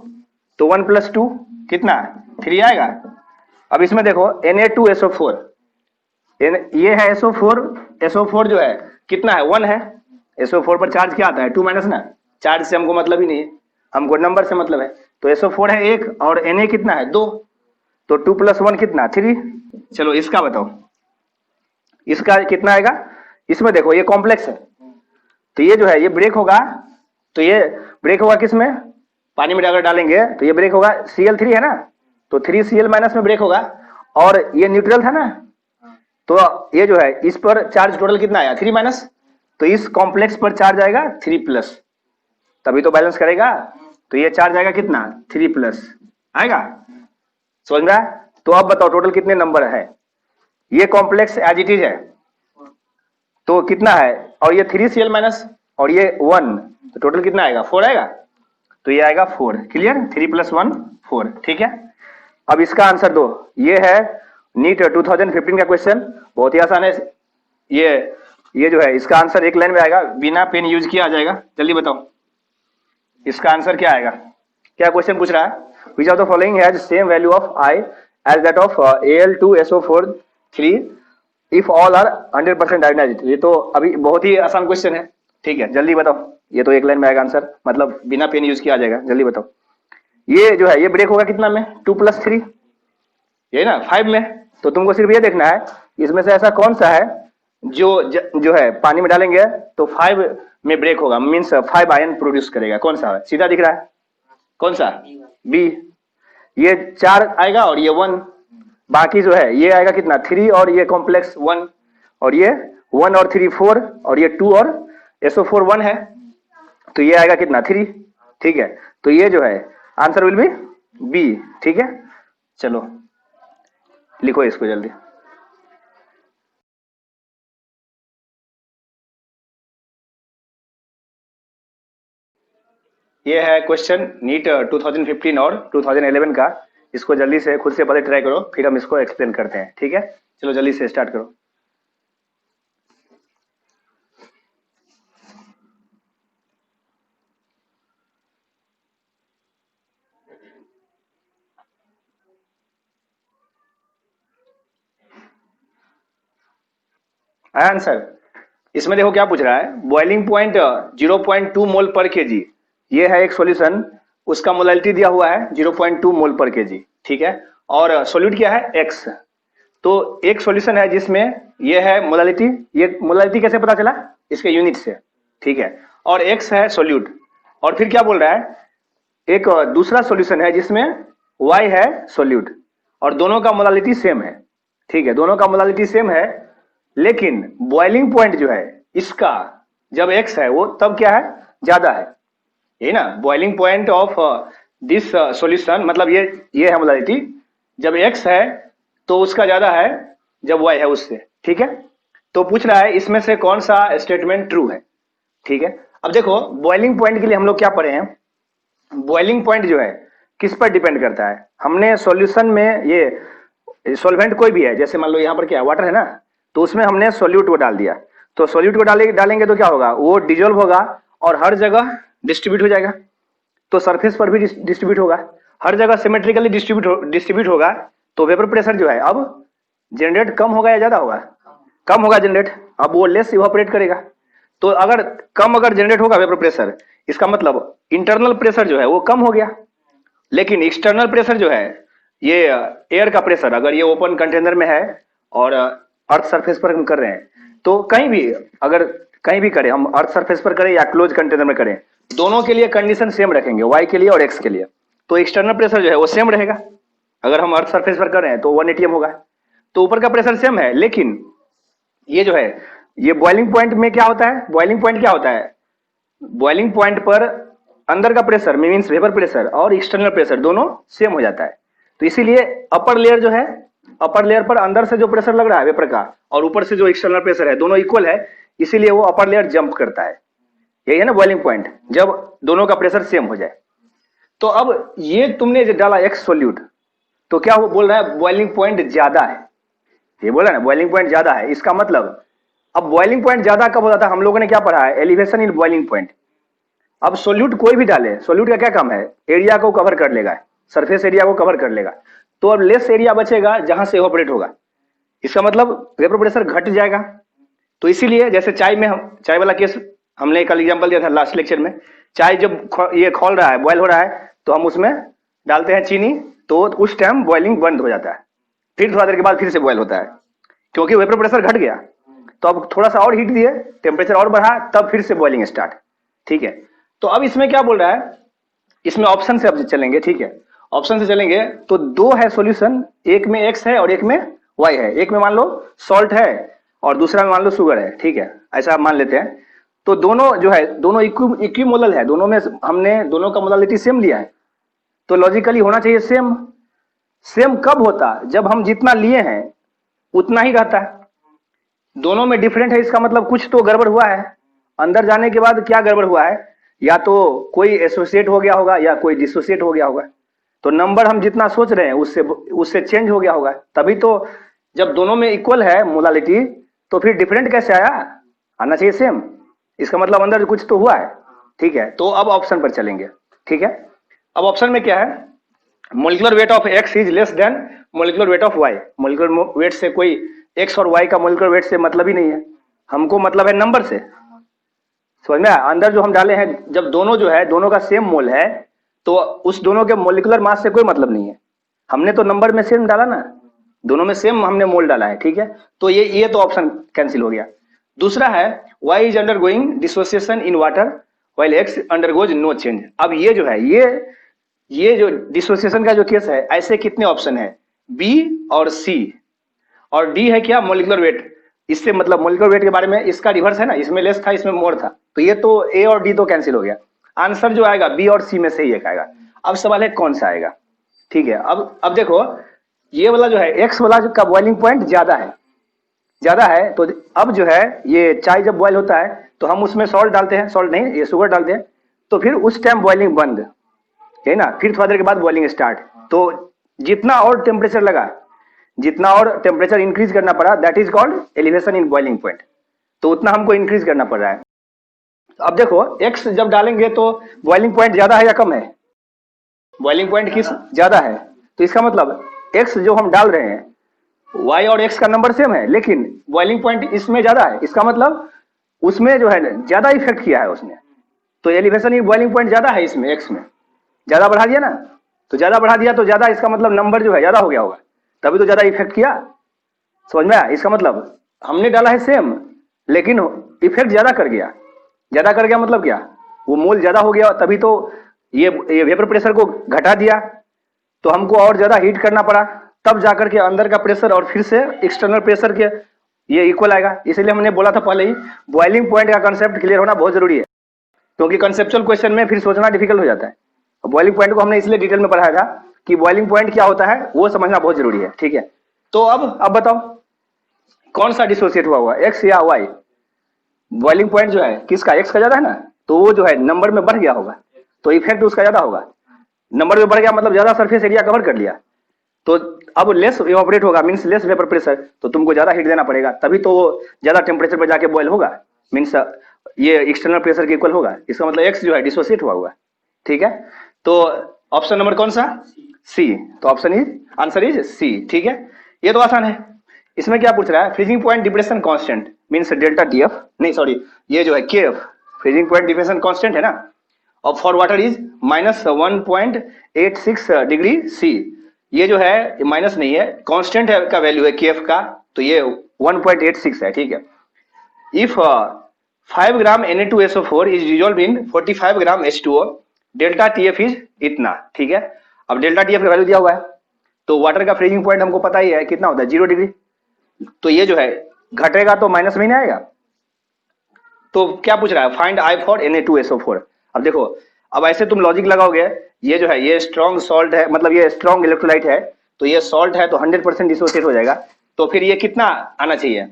तो 1 + 2 कितना? 3 आएगा। अब इसमें देखो Na2SO4, ये है SO4 जो है कितना है? 1 है। SO4 पर चार्ज क्या आता है? 2- ना, चार्ज से हमको मतलब ही नहीं है, हमको नंबर से मतलब है। तो SO4 है 1 और Na कितना है? 2, तो 2 + 1 कितना? 3। चलो इसका बताओ, इसका कितना आएगा? इसमें देखो ये कॉम्प्लेक्स है, तो ये जो है ये ब्रेक होगा, तो ये ब्रेक होगा किसमें? पानी में अगर डालेंगे तो ये ब्रेक होगा, Cl3 है ना, तो 3Cl- में ब्रेक होगा, और ये न्यूट्रल था ना, तो ये जो है इस पर चार्ज टोटल कितना आया? 3-, तो इस कॉम्प्लेक्स पर चार्ज आएगा 3+, तभी तो बैलेंस करेगा, तो ये चार्ज आएगा कितना? 3+ आएगा, समझ में आया? तो अब बताओ टोटल कितने नंबर है? ये कॉम्प्लेक्स एज इट इज है, तो कितना है? और ये 3Cl- और ये 1, तो टोटल कितना आएगा? 4 आएगा, तो ये आएगा 4। क्लियर? 3 + 1 4, ठीक है? अब इसका आंसर दो। ये है नीट 2015 का क्वेश्चन, बहुत ही आसान है। ये जो है इसका आंसर एक लाइन में आएगा, बिना पेन यूज किया आ जाएगा। जल्दी बताओ इसका आंसर क्या आएगा। क्या क्वेश्चन पूछ रहा है, which of the following has same value of i as that of Al2SO4 3 if all are 100% ionised. ये तो अभी बहुत ही आसान क्वेश्चन है, ठीक है जल्दी बताओ। ये तो एक लाइन में आएगा आंसर, मतलब बिना पेन यूज किया आ जाएगा। जल्दी बताओ ये जो है ये ब्रेक होगा कितना में, 2+3 ये ना 5 में। तो तुमको सिर्फ ये देखना है इसमें से ऐसा कौन सा है जो है पानी में डालेंगे तो 5 में ब्रेक होगा, मीन्स 5 आयन प्रोड्यूस करेगा। कौन सा है, सीधा दिख रहा है कौन सा, बी। ये 4 आएगा और ये 1, बाकी जो है ये आएगा कितना 3 और ये कॉम्प्लेक्स 1, और ये 1 और 3 4, और ये 2 और SO4 1 है, तो ये आएगा कितना 3, ठीक है। तो ये जो है आंसर विल बी बी, ठीक है। चलो लिखो इसको जल्दी। ये है क्वेश्चन नीट 2015 और 2011 का। इसको जल्दी से खुद से पता ट्राई करो, फिर हम इसको एक्सप्लेन करते हैं, ठीक है। चलो जल्दी से स्टार्ट करो। आंसर इसमें देखो क्या पूछ रहा है, बॉइलिंग पॉइंट 0.2 मोल पर केजी। ये है एक सॉल्यूशन, उसका मोलालिटी दिया हुआ है 0.2 मोल पर केजी, ठीक है। और सॉल्यूट क्या है एक्स। तो एक सॉल्यूशन है जिसमें ये है मोलालिटी, ये मोलालिटी कैसे पता चला, इसके यूनिट से, ठीक है। और एक्स है सॉल्यूट। और फिर क्या बोल रहा है, एक दूसरा सॉल्यूशन है जिसमें y है सॉल्यूट, और दोनों का मोलालिटी सेम है, ठीक है। दोनों का मोलालिटी सेम है, लेकिन बॉइलिंग पॉइंट जो है इसका जब x है वो तब क्या है, ज्यादा है, ये ना। Boiling point of this solution, मतलब ये है मोलालिटी, जब x है तो उसका ज्यादा है जब y है उससे, ठीक है। तो पूछ रहा है इसमें से कौन सा स्टेटमेंट ट्रू है, ठीक है। अब देखो बॉइलिंग पॉइंट के लिए हम लोग क्या पढ़े हैं, बॉइलिंग पॉइंट जो है किस पर डिपेंड करता है। हमने सॉल्यूशन में ये सॉल्वेंट कोई भी है, जैसे मान लो यहाँ पर क्या है वाटर है ना, तो उसमें हमने सॉल्यूट को डाल दिया, तो सॉल्यूट को डालेंगे तो क्या होगा, वो डिजोल्व होगा और हर जगह डिस्ट्रीब्यूट हो जाएगा। तो सरफेस पर भी डिस्ट्रीब्यूट होगा, हर जगह सिमेट्रिकली डिस्ट्रीब्यूट होगा। तो वेपर प्रेशर जो है अब जनरेट कम होगा या ज्यादा होगा, कम होगा जनरेट, अब वो लेस इवापोरेट करेगा। तो अगर कम जनरेट होगा वेपर प्रेशर, इसका मतलब इंटरनल प्रेशर जो है वो कम हो गया। लेकिन एक्सटर्नल प्रेशर जो है, ये एयर का प्रेशर, अगर ये ओपन कंटेनर में है और अर्थ सरफेस पर हम कर रहे हैं, तो कहीं भी अगर कहीं भी करें हम, अर्थ सरफेस पर करें या क्लोज कंटेनर में करें, दोनों के लिए कंडीशन सेम रखेंगे, y के लिए और x के लिए। तो एक्सटर्नल प्रेशर जो है वो सेम रहेगा। अगर हम अर्थ सरफेस पर कर रहे हैं तो 1 atm होगा, तो ऊपर का प्रेशर सेम है। लेकिन ये जो है ये बॉइलिंग पॉइंट में क्या होता है, बॉइलिंग पॉइंट क्या होता है, बॉइलिंग पॉइंट पर अंदर का प्रेशर मीन्स वेपर प्रेशर और एक्सटर्नल प्रेशर दोनों सेम हो जाता है। तो इसीलिए अपर लेयर जो है, अपर लेयर पर अंदर से जो प्रेशर लग रहा है वेपर का और ऊपर से जो एक्सटर्नल प्रेशर है, दोनों इक्वल है, इसीलिए वो अपर लेयर जंप करता है। यही है ना बॉइलिंग पॉइंट, जब दोनों का प्रेशर सेम हो जाए। तो अब ये तुमने जो डाला एक्स सोल्यूट, तो क्या वो बोल रहा है बॉइलिंग पॉइंट ज्यादा है, ये बोला ना बॉइलिंग पॉइंट ज्यादा है। इसका मतलब अब बॉइलिंग पॉइंट ज्यादा कब होता था, हम लोगों ने क्या पढ़ा है, एलिवेशन इन बॉइलिंग पॉइंट। अब सोल्यूट कोई भी डाले, सोल्यूट का क्या काम है, एरिया को कवर कर लेगा, सरफेस एरिया को कवर कर लेगा। तो अब लेस एरिया बचेगा जहां से इवापोरेट होगा, इसका मतलब वेपर प्रेशर घट जाएगा। तो इसीलिए जैसे चाय में, हम चाय वाला केस हमने कल एग्जांपल दिया था लास्ट लेक्चर में, चाय जब ये खौल रहा है, बॉयल हो रहा है, तो हम उसमें डालते हैं चीनी, तो उस टाइम बॉइलिंग बंद हो जाता है, फिर थोड़ा देर के बाद फिर से बॉयल होता है, क्योंकि वेपर प्रेशर घट गया। तो अब थोड़ा सा और हीट दिए, टेम्परेचर और बढ़ा, तब फिर से बॉइलिंग स्टार्ट, ठीक है। तो अब इसमें क्या बोल रहा है, इसमें ऑप्शन से अब चलेंगे, ठीक है। ऑप्शन से चलेंगे तो दो है सॉल्यूशन, एक में एक्स है और एक में वाई है। एक में मान लो सॉल्ट है और दूसरा में मान लो शुगर है, ठीक है, ऐसा मान लेते हैं। तो दोनों जो है दोनों इक्विमोलल है, दोनों में हमने दोनों का मोलालिटी सेम लिया है, तो लॉजिकली होना चाहिए सेम। सेम कब होता, जब हम जितना लिए हैं उतना ही रहता है। दोनों में डिफरेंट है, इसका मतलब कुछ तो गड़बड़ हुआ है। अंदर जाने के बाद क्या गड़बड़ हुआ है, या तो कोई एसोसिएट हो गया होगा या कोई डिसोसिएट हो गया होगा। तो नंबर हम जितना सोच रहे हैं उससे उससे चेंज हो गया होगा, तभी तो जब दोनों में इक्वल है मोलालिटी तो फिर डिफरेंट कैसे आया, आना चाहिए सेम। इसका मतलब अंदर कुछ तो हुआ है। ठीक है, तो अब ऑप्शन पर चलेंगे। ठीक है, अब ऑप्शन में क्या है, molecular weight of X is less than molecular weight of Y. Molecular weight से कोई एक्स और वाई का मोलिकुलर वेट से मतलब ही नहीं है, हमको मतलब है नंबर से। समझ में आया? अंदर जो हम डाले हैं, जब दोनों जो है दोनों का सेम मोल है तो उस दोनों के मोलिकुलर मास से कोई मतलब नहीं है, हमने तो नंबर में सेम डाला ना, दोनों में सेम हमने मोल डाला है। ठीक है, तो ये तो ऑप्शन कैंसिल हो गया। दूसरा है Y is undergoing dissociation in water while X undergoes no change. अब ये जो है ये जो डिसोसिएशन का जो केस है, ऐसे कितने ऑप्शन है, बी और सी, और डी है क्या, मोलिकुलर वेट। इससे मतलब मोलिकुलर वेट के बारे में इसका रिवर्स है ना, इसमें लेस था इसमें मोर था, तो ये तो ए और डी तो कैंसिल हो गया। आंसर जो आएगा बी और सी में से ही एक आएगा। अब सवाल है कौन सा आएगा। ठीक है, अब देखो ये वाला जो है एक्स वाला का बॉइलिंग पॉइंट ज्यादा है तो अब जो है ये चाय जब बॉयल होता है तो हम उसमें सॉल्ट डालते हैं, सॉल्ट नहीं ये शुगर डालते हैं, तो फिर उस टाइम बॉइलिंग बंद है ना, फिर थोड़ा देर के बाद बॉइलिंग स्टार्ट। तो जितना और टेम्परेचर लगा, जितना और टेम्परेचर इंक्रीज करना पड़ा, that is called elevation in boiling point. तो उतना हमको इंक्रीज करना पड़ रहा है। अब देखो एक्स जब डालेंगे तो बॉइलिंग पॉइंट ज्यादा है या कम है, बॉइलिंग पॉइंट किस ज्यादा है, तो इसका मतलब एक्स जो हम डाल रहे हैं y और x का नंबर सेम है लेकिन बॉइलिंग पॉइंट इसमें ज्यादा है, इसका मतलब उसमें जो है ज्यादा इफेक्ट किया है उसने, तो एलिवेशन इन बॉइलिंग पॉइंट ज्यादा है इसमें, x में ज्यादा बढ़ा दिया ना, तो ज्यादा बढ़ा दिया तो ज्यादा, इसका मतलब नंबर जो है ज्यादा हो गया होगा, तभी तो ज्यादा इफेक्ट किया। समझ में आया? इसका मतलब हमने डाला है सेम लेकिन इफेक्ट ज्यादा कर गया। ज्यादा कर गया मतलब क्या, वो मोल ज्यादा हो गया, तभी तो ये वेपर प्रेशर को घटा दिया, तो हमको और ज्यादा हीट करना पड़ा, तब जाकर के अंदर का प्रेशर और फिर से एक्सटर्नल प्रेशर के ये इक्वल आएगा। इसलिए हमने बोला था पहले ही बॉइलिंग पॉइंट का कंसेप्ट क्लियर होना बहुत जरूरी है, क्योंकि कंसेप्चुअल क्वेश्चन में फिर सोचना डिफिकल्ट हो जाता है। बॉइलिंग पॉइंट को हमने इसलिए डिटेल में पढ़ाया था कि बॉइलिंग पॉइंट क्या होता है वो समझना बहुत जरूरी है। ठीक है, तो अब बताओ कौन सा डिसोसिएट हुआ हुआ, एक्स या वाई। बॉइलिंग पॉइंट जो है किसका, एक्स का ज्यादा है ना, तो वो जो है नंबर में बढ़ गया होगा, तो इफेक्ट उसका ज्यादा होगा। नंबर में बढ़ गया मतलब ज्यादा सरफेस एरिया कवर कर लिया, तो अब लेस इवापोरेट होगा, मींस लेस वेपर प्रेशर, तो तुमको ज्यादा हीट देना पड़ेगा, तभी तो वो ज्यादा टेम्परेचर पर जाके बॉयल होगा, मींस ये एक्सटर्नल प्रेशर के इक्वल होगा। इसका मतलब एक्स जो है डिसोसिएट हुआ हुआ। ठीक है, तो ऑप्शन नंबर कौन सा, सी। तो option is answer is C. ठीक है, ये तो आसान है। इसमें क्या पूछ रहा है, freezing point depression constant means delta T F, नहीं सॉरी ये जो है K F, freezing point depression constant है ना, और for water is -1.86 degree C. ये जो है माइनस नहीं है, कांस्टेंट है का वैल्यू है के एफ का, तो ये 1.86 है। ठीक है, if 5 gram Na2SO4 is dissolve in 45 gram H2O, delta TF is इतना। ठीक है, अब डेल्टा टीएफ का वैल्यू दिया हुआ है, तो वाटर का फ्रीजिंग पॉइंट हमको पता ही है कितना होता है, 0 डिग्री, तो ये जो है घटेगा तो माइनस में नहीं आएगा। तो क्या पूछ रहा है, फाइंड आई फॉर Na2SO4। अब देखो, अब ऐसे तुम लॉजिक लगाओगे, ये जो है ये स्ट्रॉन्ग सॉल्ट है, मतलब ये स्ट्रॉन्ग इलेक्ट्रोलाइट है, तो ये सॉल्ट है तो 100% डिसोसिएट हो जाएगा, तो फिर ये कितना आना चाहिए,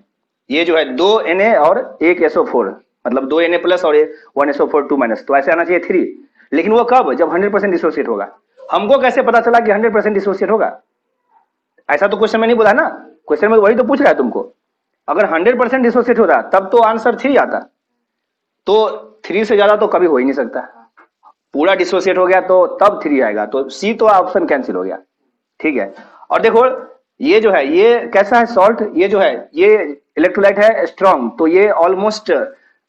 ये जो है 2 Na और 1 SO4, मतलब 2 Na प्लस और 1 SO4 2 माइनस, तो ऐसे आना चाहिए 3। लेकिन वो कब, जब 100% डिसोसिएट होगा। हमको कैसे पता चला कि 100% डिसोसिएट होगा, ऐसा तो क्वेश्चन में नहीं बोला ना, क्वेश्चन में वही तो पूछ रहा है तुमको। अगर 100% डिसोसिएट होता तब तो आंसर 3 आता, तो 3 से ज्यादा तो कभी हो ही नहीं सकता, पूरा डिसोसिएट हो गया तो तब 3 आएगा, तो सी तो ऑप्शन कैंसिल हो गया। ठीक है, और देखो ये जो है ये कैसा है सॉल्ट, ये जो है ये इलेक्ट्रोलाइट है स्ट्रॉन्ग, तो ये ऑलमोस्ट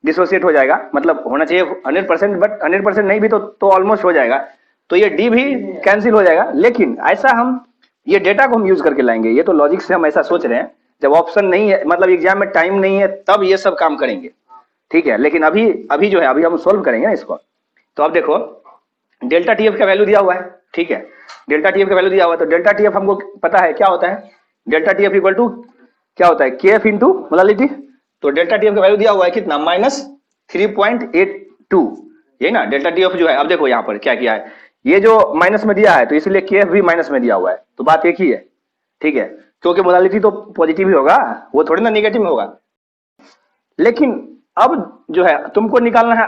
डिसोसिएट हो जाएगा, मतलब होना चाहिए 100%, बट 100% नहीं भी तो ऑलमोस्ट हो जाएगा, तो ये डी भी कैंसिल हो जाएगा। लेकिन ऐसा हम ये डेटा को हम यूज करके लाएंगे, ये तो लॉजिक से हम ऐसा सोच रहे हैं, जब ऑप्शन नहीं है मतलब एग्जाम में टाइम नहीं है तब ये सब काम करेंगे। ठीक है, लेकिन अभी जो है अभी हम सोल्व करेंगे ना इसको। तो अब देखो डेल्टा टीएफ का वैल्यू दिया हुआ है। ठीक है, डेल्टा टीएफ का वैल्यू दिया हुआ है, तो डेल्टा टीएफ हमको पता है क्या होता है, डेल्टा टीएफ इक्वल टू क्या होता है, के एफ इंटू मोलालिटी। तो डेल्टा टीएफ का वैल्यू दिया हुआ है कितना, -3.82, ये ना डेल्टा टीएफ जो है। अब देखो यहाँ पर क्या किया है, ये जो माइनस में दिया है तो इसलिए के एफ भी माइनस में दिया हुआ है, तो बात एक ही है। ठीक है, क्योंकि मोलालिटी तो पॉजिटिव ही होगा, वो थोड़ी ना निगेटिव में होगा। लेकिन अब जो है तुमको निकालना है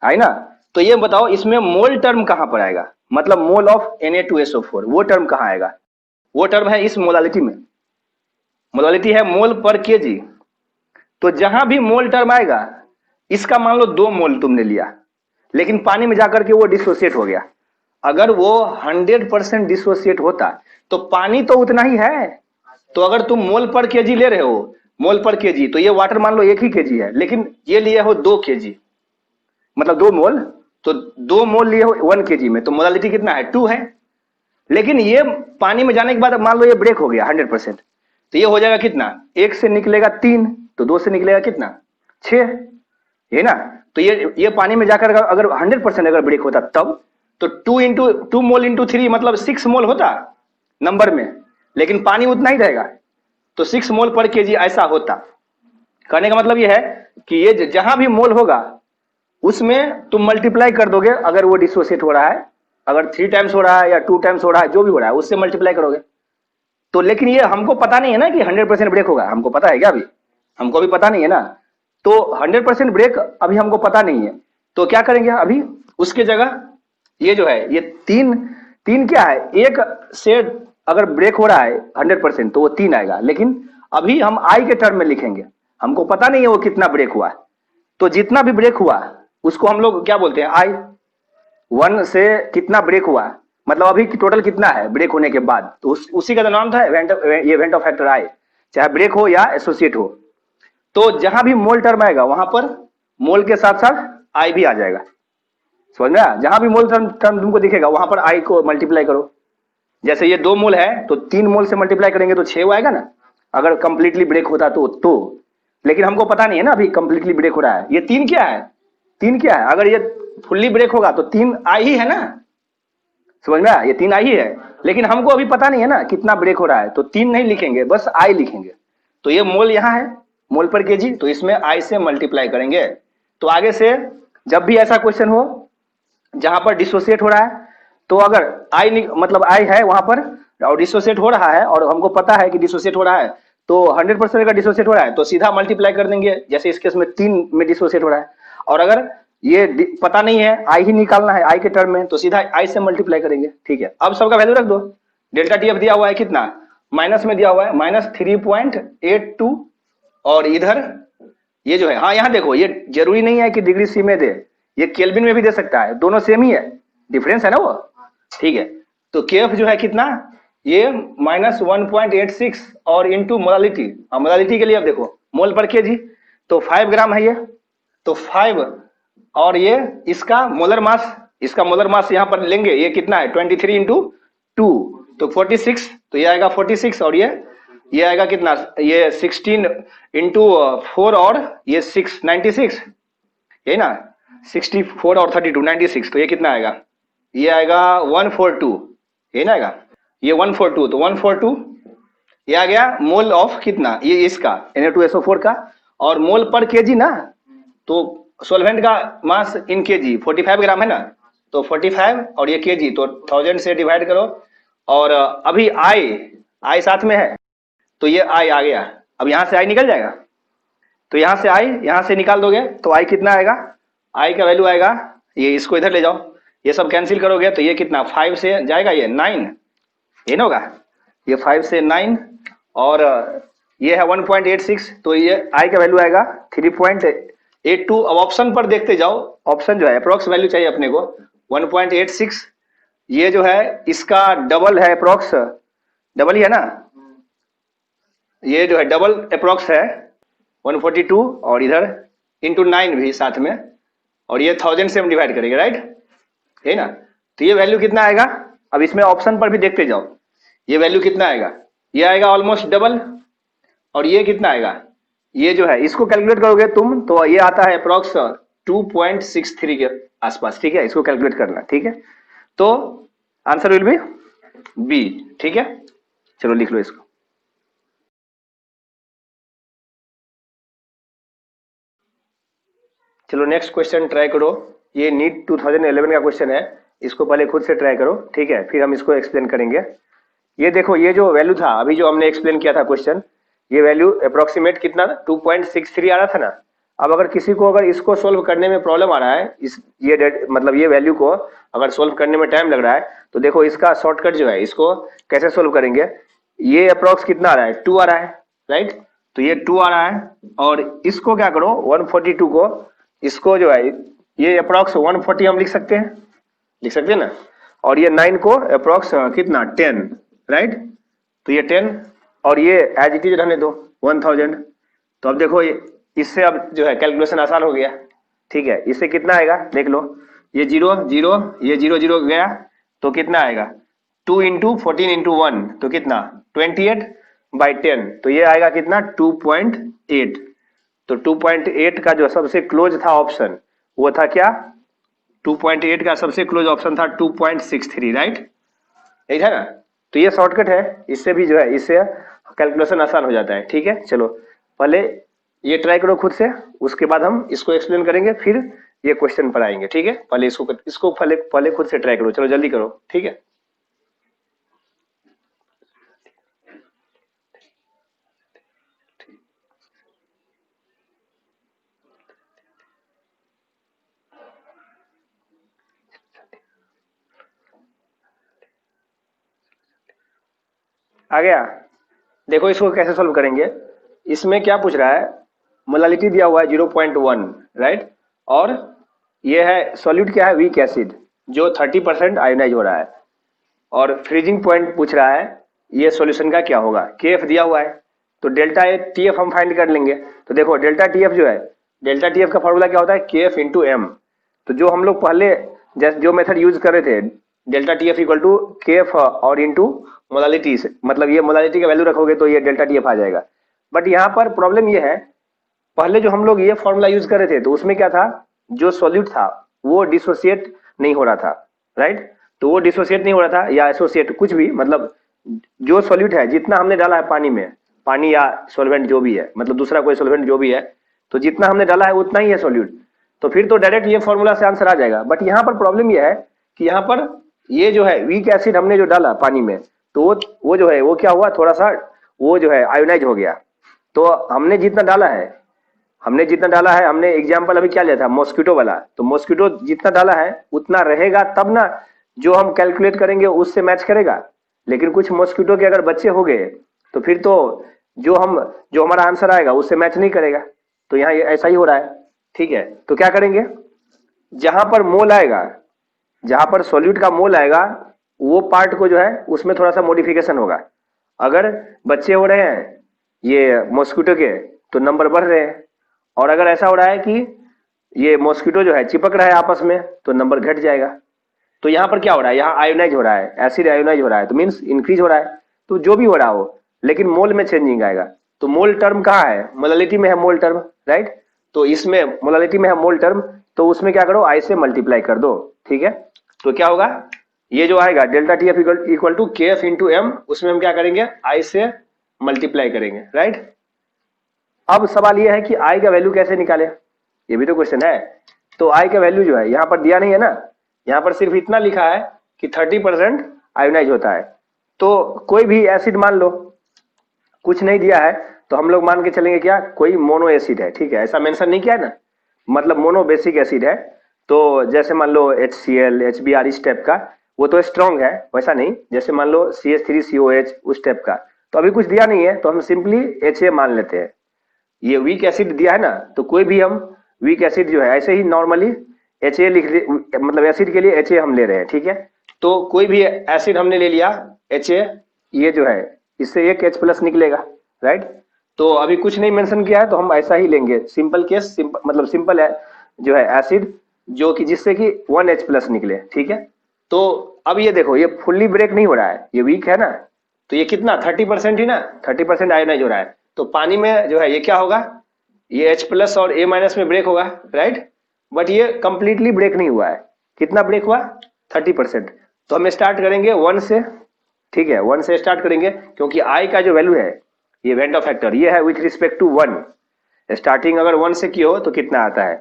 आई ना, तो ये बताओ इसमें मोल टर्म कहां पर आएगा, मतलब मोल ऑफ Na2SO4 वो टर्म कहां आएगा? वो टर्म है इस मोलालिटी में, मोलालिटी है मोल पर केजी। तो जहां भी मोल टर्म आएगा, इसका मान लो 2 मोल तुमने लिया, लेकिन पानी में जाकर के वो डिसोसिएट हो गया। अगर वो 100% डिसोसिएट होता तो पानी तो उतना ही है। तो अगर तुम मोल पर केजी ले रहे हो, मोल पर केजी, तो ये वाटर मान लो 1 ही केजी है, लेकिन ये लिए हो 2 केजी, मतलब 2 मोल, तो 2 मोल लिए हो 1 केजी में, तो मोलालिटी कितना है? 2 है। लेकिन ये पानी में जाने के बाद मान लो ये ब्रेक हो गया 100%, तो ये हो जाएगा कितना? 1 से निकलेगा 3, तो 2 से निकलेगा कितना? 6, है ना? तो ये पानी में जाकर अगर 100% अगर ब्रेक होता तब, तो 2 मोल इंटू 3 मतलब 6 मोल होता नंबर में, लेकिन पानी उतना ही रहेगा, तो 6 मोल पर केजी ऐसा होता। कहने का मतलब ये है कि ये जहां भी मोल होगा उसमें तुम मल्टीप्लाई कर दोगे, अगर वो डिसोसिएट हो रहा है, अगर 3 टाइम्स हो रहा है या 2 टाइम्स हो रहा है, जो भी हो रहा है उससे मल्टीप्लाई करोगे। तो लेकिन ये हमको पता नहीं है ना कि 100% ब्रेक होगा, हमको पता है क्या? अभी हमको भी पता नहीं है ना, तो 100% ब्रेक अभी हमको पता नहीं है। तो क्या करेंगे अभी? उसके जगह ये जो है ये तीन क्या है, एक से अगर ब्रेक हो रहा है 100% तो वो 3 आएगा, लेकिन अभी हम आई के टर्म में लिखेंगे, हमको पता नहीं है वो कितना ब्रेक हुआ। तो जितना भी ब्रेक हुआ उसको हम लोग क्या बोलते हैं? आई। 1 से कितना ब्रेक हुआ, मतलब अभी टोटल कितना है ब्रेक होने के बाद, तो उसी का नाम था इवेंट ऑफ फैक्टर आई, चाहे ब्रेक हो या एसोसिएट हो। तो जहां भी मोल टर्म आएगा वहां पर मोल के साथ साथ आई भी आ जाएगा, समझ में आया? जहां भी मोल टर्म तुमको दिखेगा वहां पर आई को मल्टीप्लाई करो। जैसे ये 2 मोल है तो 3 मोल से मल्टीप्लाई करेंगे तो 6 आएगा ना, अगर कंप्लीटली ब्रेक होता तो लेकिन हमको पता नहीं है ना अभी कंप्लीटली ब्रेक हो रहा है। ये 3 क्या है? 3 क्या है? अगर ये फुल्ली ब्रेक होगा तो 3 आई ही है ना, समझ में आया? ये 3 आई ही है, लेकिन हमको अभी पता नहीं है ना कितना ब्रेक हो रहा है, तो 3 नहीं लिखेंगे, बस आई लिखेंगे। तो ये मोल यहाँ है, मोल पर केजी, तो इसमें आई से मल्टीप्लाई करेंगे। तो आगे से जब भी ऐसा क्वेश्चन हो जहां पर डिसोसिएट हो रहा है, तो अगर आई मतलब आई है वहां पर और डिसोसिएट हो रहा है और हमको पता है कि डिसोसिएट हो रहा है, तो 100% का डिसोसिएट हो रहा है तो सीधा मल्टीप्लाई कर देंगे। जैसे इस केस में 3 में डिसोसिएट हो रहा है, और अगर ये पता नहीं है, आई ही निकालना है आई के टर्म में, तो सीधा आई से मल्टीप्लाई करेंगे। ठीक है, अब सबका वैल्यू रख दो। डेल्टा टी एफ दिया हुआ है कितना? माइनस में दिया हुआ है -3.82, और इधर ये जो है, हाँ यहाँ देखो, ये जरूरी नहीं है कि डिग्री सी में दे, ये केल्विन में भी दे सकता है, दोनों सेम ही है, डिफरेंस है ना वो। ठीक है, तो केएफ जो है कितना? ये -1.86 और इंटू मोलालिटी, मोलालिटी के लिए अब देखो मोल पर केजी, तो 5 ग्राम है ये, तो 5, और ये इसका मोलर मास, इसका मोलर मास यहाँ पर लेंगे, ये कितना है? 23 इंटू 2, तो 46, तो ये आएगा 46, और ये आएगा कितना? ये 16 इंटू 4 और ये 6, 96, ये ना 64 और 32, 96, तो ये कितना आएगा? ये आएगा 142, ये ना आएगा, ये 142, तो 142 ये आ गया मोल ऑफ कितना? ये इसका Na2SO4 का, और मोल पर केजी ना, तो सॉल्वेंट का मास इन केजी 45 ग्राम है ना, तो 45 और ये केजी, तो 1000 से डिवाइड करो, और अभी आई साथ में है, तो ये आई आ गया। अब यहां से आई निकल जाएगा, तो यहां से आई यहां से निकाल दोगे तो आई कितना आएगा? आई का वैल्यू आएगा, ये इसको इधर ले जाओ, ये सब कैंसिल करोगे तो ये कितना? 5 से जाएगा ये 9, ये ना होगा, ये 5 से 9, और ये है 1.86, तो ये आई का वैल्यू आएगा 3.82। अब ऑप्शन पर देखते जाओ, ऑप्शन जो है अप्रोक्स वैल्यू चाहिए अपने को 1.86, ये जो है इसका डबल है, अप्रोक्स डबल ही है ना, ये जो है डबल अप्रोक्स है 142, और इधर इंटू 9 भी साथ में, और ये 1000 से हम डिवाइड करेंगे, राइट, है ना। तो ये वैल्यू कितना आएगा? अब इसमें ऑप्शन पर भी देखते जाओ, ये वैल्यू कितना आएगा? ये आएगा ऑलमोस्ट डबल, और ये कितना आएगा? ये जो है इसको कैलकुलेट करोगे तुम तो ये आता है अप्रोक्स 2.63 के आसपास। ठीक है, इसको कैलकुलेट करना, ठीक है। तो आंसर विल बी बी, ठीक है। चलो लिख लो इसको। चलो नेक्स्ट क्वेश्चन ट्राई करो, ये नीट 2011 का क्वेश्चन है, इसको पहले खुद से ट्राई करो, ठीक है, फिर हम इसको एक्सप्लेन करेंगे। ये देखो, ये जो वैल्यू था अभी जो हमने एक्सप्लेन किया था क्वेश्चन, ये वैल्यू अप्रोक्सीमेट कितना 2.63 आ रहा था ना। अब अगर किसी को अगर इसको सोल्व करने में प्रॉब्लम आ रहा है, इस ये मतलब ये वैल्यू को अगर सोल्व करने में टाइम लग रहा है, तो देखो इसका शॉर्टकट जो है, इसको कैसे सोल्व करेंगे। ये अप्रोक्स कितना आ रहा है, 2 आ रहा है, राइट। तो ये 2 आ रहा है और इसको क्या करो 142 को, इसको जो है ये अप्रोक्स 140 हम लिख सकते हैं ना। और ये 9 को अप्रोक्स कितना 10, राइट। तो ये 10 और ये एज इट इज रहने दो 1000। तो अब देखो इससे अब जो है कैलकुलेशन आसान हो गया, ठीक है। इससे कितना आएगा देख लो, ये 0 0 ये 0 0 गया तो कितना आएगा 2 इंटू 14 इंटू 1 तो कितना 28/10। तो ये आएगा कितना 2.8। तो 2.8 का जो सबसे क्लोज था ऑप्शन वो था क्या, 2.8 का सबसे क्लोज ऑप्शन था 2.63, राइट, यही था ना। तो ये शॉर्टकट है, इससे भी जो है इससे कैलकुलेशन आसान हो जाता है, ठीक है। चलो पहले ये ट्राई करो खुद से, उसके बाद हम इसको एक्सप्लेन करेंगे, फिर ये क्वेश्चन पर आएंगे, ठीक है। पहले इसको पहले खुद से ट्राई करो, चलो जल्दी करो, ठीक है। आ गया। देखो इसको कैसे सोल्व करेंगे। इसमें क्या पूछ रहा है, मोलालिटी दिया हुआ है 0.1, राइट। और ये है सॉल्यूट क्या है, वीक एसिड जो 30% आयोनाइज हो रहा है। और फ्रीजिंग पॉइंट पूछ रहा है, ये सॉल्यूशन का क्या होगा, केएफ दिया हुआ है। तो डेल्टा टीएफ हम फाइंड कर लेंगे। तो देखो डेल्टा टीएफ जो है, डेल्टा टीएफ का फॉर्मूला क्या होता है, केएफ इंटू एम। तो जो हम लोग पहले जो मेथड यूज कर रहे थे, delta TF equal to KF और इंटू मोलालिटी, मतलब ये मोलालिटी का वैल्यू रखोगे तो ये डेल्टा टीएफ आ जाएगा। बट यहाँ पर प्रॉब्लम ये है, पहले जो हम लोग ये फॉर्मूला यूज कर रहे थे तो उसमें क्या था, जो सॉल्यूट था वो डिसोसिएट नहीं हो रहा था, राइट। तो वो डिसोसिएट नहीं हो रहा था या एसोसिएट कुछ भी, मतलब जो सॉल्यूट है जितना हमने डाला है पानी में, पानी या सॉल्वेंट जो भी है, मतलब दूसरा कोई सॉल्वेंट जो भी है, तो जितना हमने डाला है उतना ही है सॉल्यूट। तो फिर तो डायरेक्ट ये फॉर्मूला से आंसर आ जाएगा। बट यहाँ पर प्रॉब्लम ये है कि यहाँ पर ये जो है वीक एसिड हमने जो डाला पानी में, तो वो जो है वो क्या हुआ, थोड़ा सा वो जो है आयोनाइज हो गया। तो हमने जितना डाला है हमने एग्जाम्पल अभी क्या लिया था, मॉस्किटो वाला। तो मॉस्किटो जितना डाला है उतना रहेगा तब ना जो हम कैलकुलेट करेंगे उससे मैच करेगा। लेकिन कुछ मॉस्किटो के अगर बच्चे हो गए तो फिर तो जो हमारा आंसर आएगा उससे मैच नहीं करेगा। तो यहाँ ऐसा ही हो रहा है, ठीक है। तो क्या करेंगे, जहां पर मोल आएगा, जहां पर सॉल्यूट का मोल आएगा, वो पार्ट को जो है उसमें थोड़ा सा मॉडिफिकेशन होगा। अगर बच्चे हो रहे हैं ये मॉस्किटो के तो नंबर बढ़ रहे हैं, और अगर ऐसा हो रहा है कि ये मॉस्किटो जो है चिपक रहा है आपस में तो नंबर घट जाएगा। तो यहाँ पर क्या हो रहा है, यहाँ आयोनाइज हो रहा है, एसिड आयोनाइज हो रहा है, तो मीन्स इंक्रीज हो रहा है। तो जो भी हो रहा हो, लेकिन मोल में चेंजिंग आएगा। तो मोल टर्म कहाँ है, मोलालिटी में है मोल टर्म, राइट। तो इसमें मोलालिटी में है मोल टर्म, तो उसमें क्या करो, आई से मल्टीप्लाई कर दो, ठीक है। तो क्या होगा, ये जो आएगा delta T F equal to K F into M, उसमें हम क्या करेंगे, आई से मल्टीप्लाई करेंगे, राइट। अब सवाल ये है कि आई का वैल्यू कैसे निकाले, ये भी तो क्वेश्चन है। तो आई का वैल्यू जो है यहाँ पर दिया नहीं है ना, यहाँ पर सिर्फ इतना लिखा है कि 30% आयोनाइज होता है। तो कोई भी एसिड मान लो, कुछ नहीं दिया है तो हम लोग मान के चलेंगे क्या, कोई मोनो एसिड है, ठीक है। ऐसा मेंशन नहीं किया है ना, मतलब मोनो बेसिक एसिड है। तो जैसे मान लो HCl HBr इस टाइप का, वो तो स्ट्रॉन्ग है, वैसा नहीं। जैसे मान लो CH3COH उस टाइप का। तो अभी कुछ दिया नहीं है तो हम सिंपली HA मान लेते हैं। ये वीक एसिड दिया है ना, तो कोई भी हम वीक एसिड जो है ऐसे ही नॉर्मली HA लिख ले, मतलब एसिड के लिए HA हम ले रहे हैं, ठीक है। तो कोई भी एसिड हमने ले लिया HA, ये जो है इससे एक H+ निकलेगा, राइट। तो अभी कुछ नहीं मेंशन किया है तो हम ऐसा ही लेंगे, सिंपल केस, मतलब सिंपल है जो है एसिड जो कि जिससे कि 1 H+ निकले, ठीक है। तो अब ये देखो, ये फुल्ली ब्रेक नहीं हो रहा है, ये वीक है ना, तो ये कितना 30% ही ना, 30% आयोनाइज हो रहा है। तो पानी में जो है ये क्या होगा, ये H+ और A- में ब्रेक होगा, राइट। बट ये कंप्लीटली ब्रेक नहीं हुआ है, कितना ब्रेक हुआ 30%। तो हम स्टार्ट करेंगे 1 से, ठीक है, 1 से स्टार्ट करेंगे, क्योंकि आई का जो वैल्यू है ये वेंट ऑफ फैक्टर ये है विथ रिस्पेक्ट टू 1। स्टार्टिंग अगर 1 से की हो तो कितना आता है,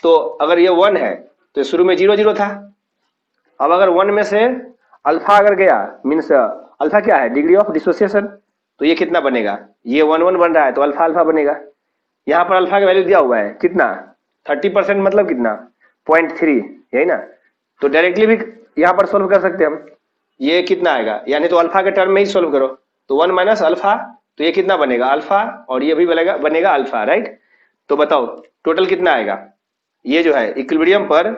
तो अगर ये 1 है तो शुरू में 0 0 था। अब अगर 1 में से अल्फा अगर गया, मीन्स अल्फा क्या है, डिग्री ऑफ डिसोसिएशन, तो ये कितना बनेगा, ये 1 1 बन रहा है तो अल्फा अल्फा बनेगा। यहाँ पर अल्फा का वैल्यू दिया हुआ है कितना 30% मतलब कितना 0.3, यही ना। तो डायरेक्टली भी यहाँ पर सोल्व कर सकते हैं हम। ये कितना आएगा, यानी तो अल्फा के टर्म में ही सोल्व करो, तो 1 माइनस अल्फा, तो ये कितना बनेगा अल्फा, और ये भी बनेगा अल्फा, राइट। तो बताओ टोटल कितना आएगा, ये जो है इक्विलिब्रियम पर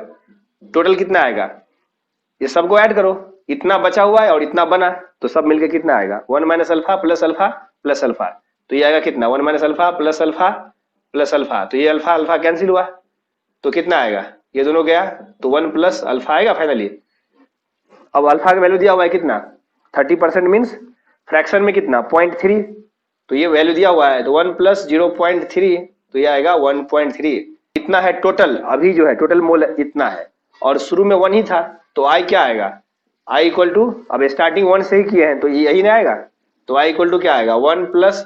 टोटल कितना आएगा, ये सबको ऐड करो, इतना बचा हुआ है और इतना बना, तो सब मिलके कितना आएगा 1 minus alpha plus alpha plus alpha. तो ये आएगा कितना 1 minus alpha plus alpha plus alpha, तो ये अल्फा अल्फा कैंसिल हुआ, तो कितना आएगा, ये दोनों गया, तो 1 प्लस अल्फा आएगा फाइनली। अब अल्फा का वैल्यू दिया हुआ है कितना 30% मीन्स फ्रैक्शन में कितना 0.3, तो ये वैल्यू दिया हुआ है, तो 1 प्लस 0.3, तो ये आएगा 1.3। इतना है टोटल, अभी जो है टोटल मोल इतना है, और शुरू में 1 ही था, तो आई क्या आएगा, आई इक्वल टू, अब स्टार्टिंग 1 से ही किए हैं तो यही ना आएगा, तो आई इक्वल टू क्या आएगा 1 प्लस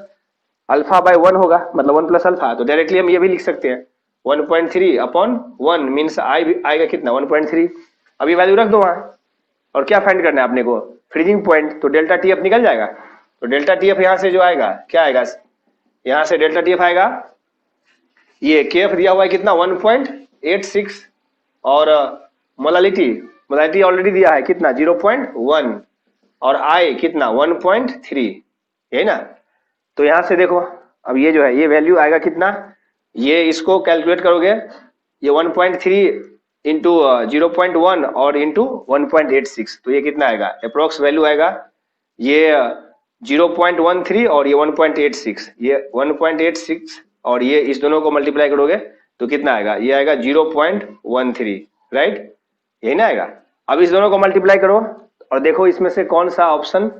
अल्फा बाय 1 होगा, मतलब 1 प्लस अल्फा। तो डायरेक्टली हम ये भी लिख सकते हैं 1.3 अपॉन 1 मीन्स आई आएगा कितना 1.3। अभी वैल्यू रख दो वहां, और क्या फाइंड करना है अपने को फ्रीजिंग पॉइंट, तो डेल्टा टी एफ निकल जाएगा। तो डेल्टा टी एफ यहाँ से जो आएगा क्या आएगा, यहाँ से डेल्टा टी एफ आएगा, ये के एफ दिया हुआ है कितना 1.86, और मोलालिटी ऑलरेडी दिया है कितना 0.1, और आई कितना 1.3, यही ना। तो यहां से देखो अब ये जो है ये वैल्यू आएगा कितना, ये इसको कैलकुलेट करोगे, ये 1.3 इंटू 0.1 और इंटू 1.86, तो ये कितना आएगा अप्रोक्स वैल्यू आएगा, ये 0.13 और ये 1.86, ये 1.86 और ये इस दोनों को मल्टीप्लाई करोगे तो कितना आएगा, ये आएगा 0.13, राइट, यही ना आएगा। अब इस दोनों को मल्टीप्लाई करो और देखो इसमें से कौन सा ऑप्शन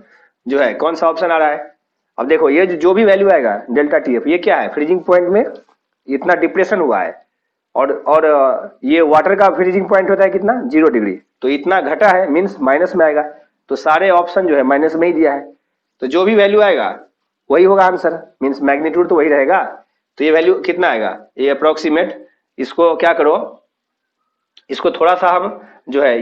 जो है, कौन सा ऑप्शन आ रहा है। अब देखो ये जो भी वैल्यू आएगा डेल्टा टी एफ, ये क्या है फ्रीजिंग पॉइंट में इतना डिप्रेशन हुआ है, और ये वाटर का फ्रीजिंग पॉइंट होता है कितना 0 डिग्री, तो इतना घटा है मीन्स माइनस में आएगा, तो सारे ऑप्शन जो है माइनस में ही दिया है, तो जो भी वैल्यू आएगा वही होगा आंसर, मीन्स मैग्नीट्यूड तो वही रहेगा। तो ये वैल्यू कितना आएगा, ये अप्रोक्सीमेट, इसको क्या करो, इसको थोड़ा सा हम जो है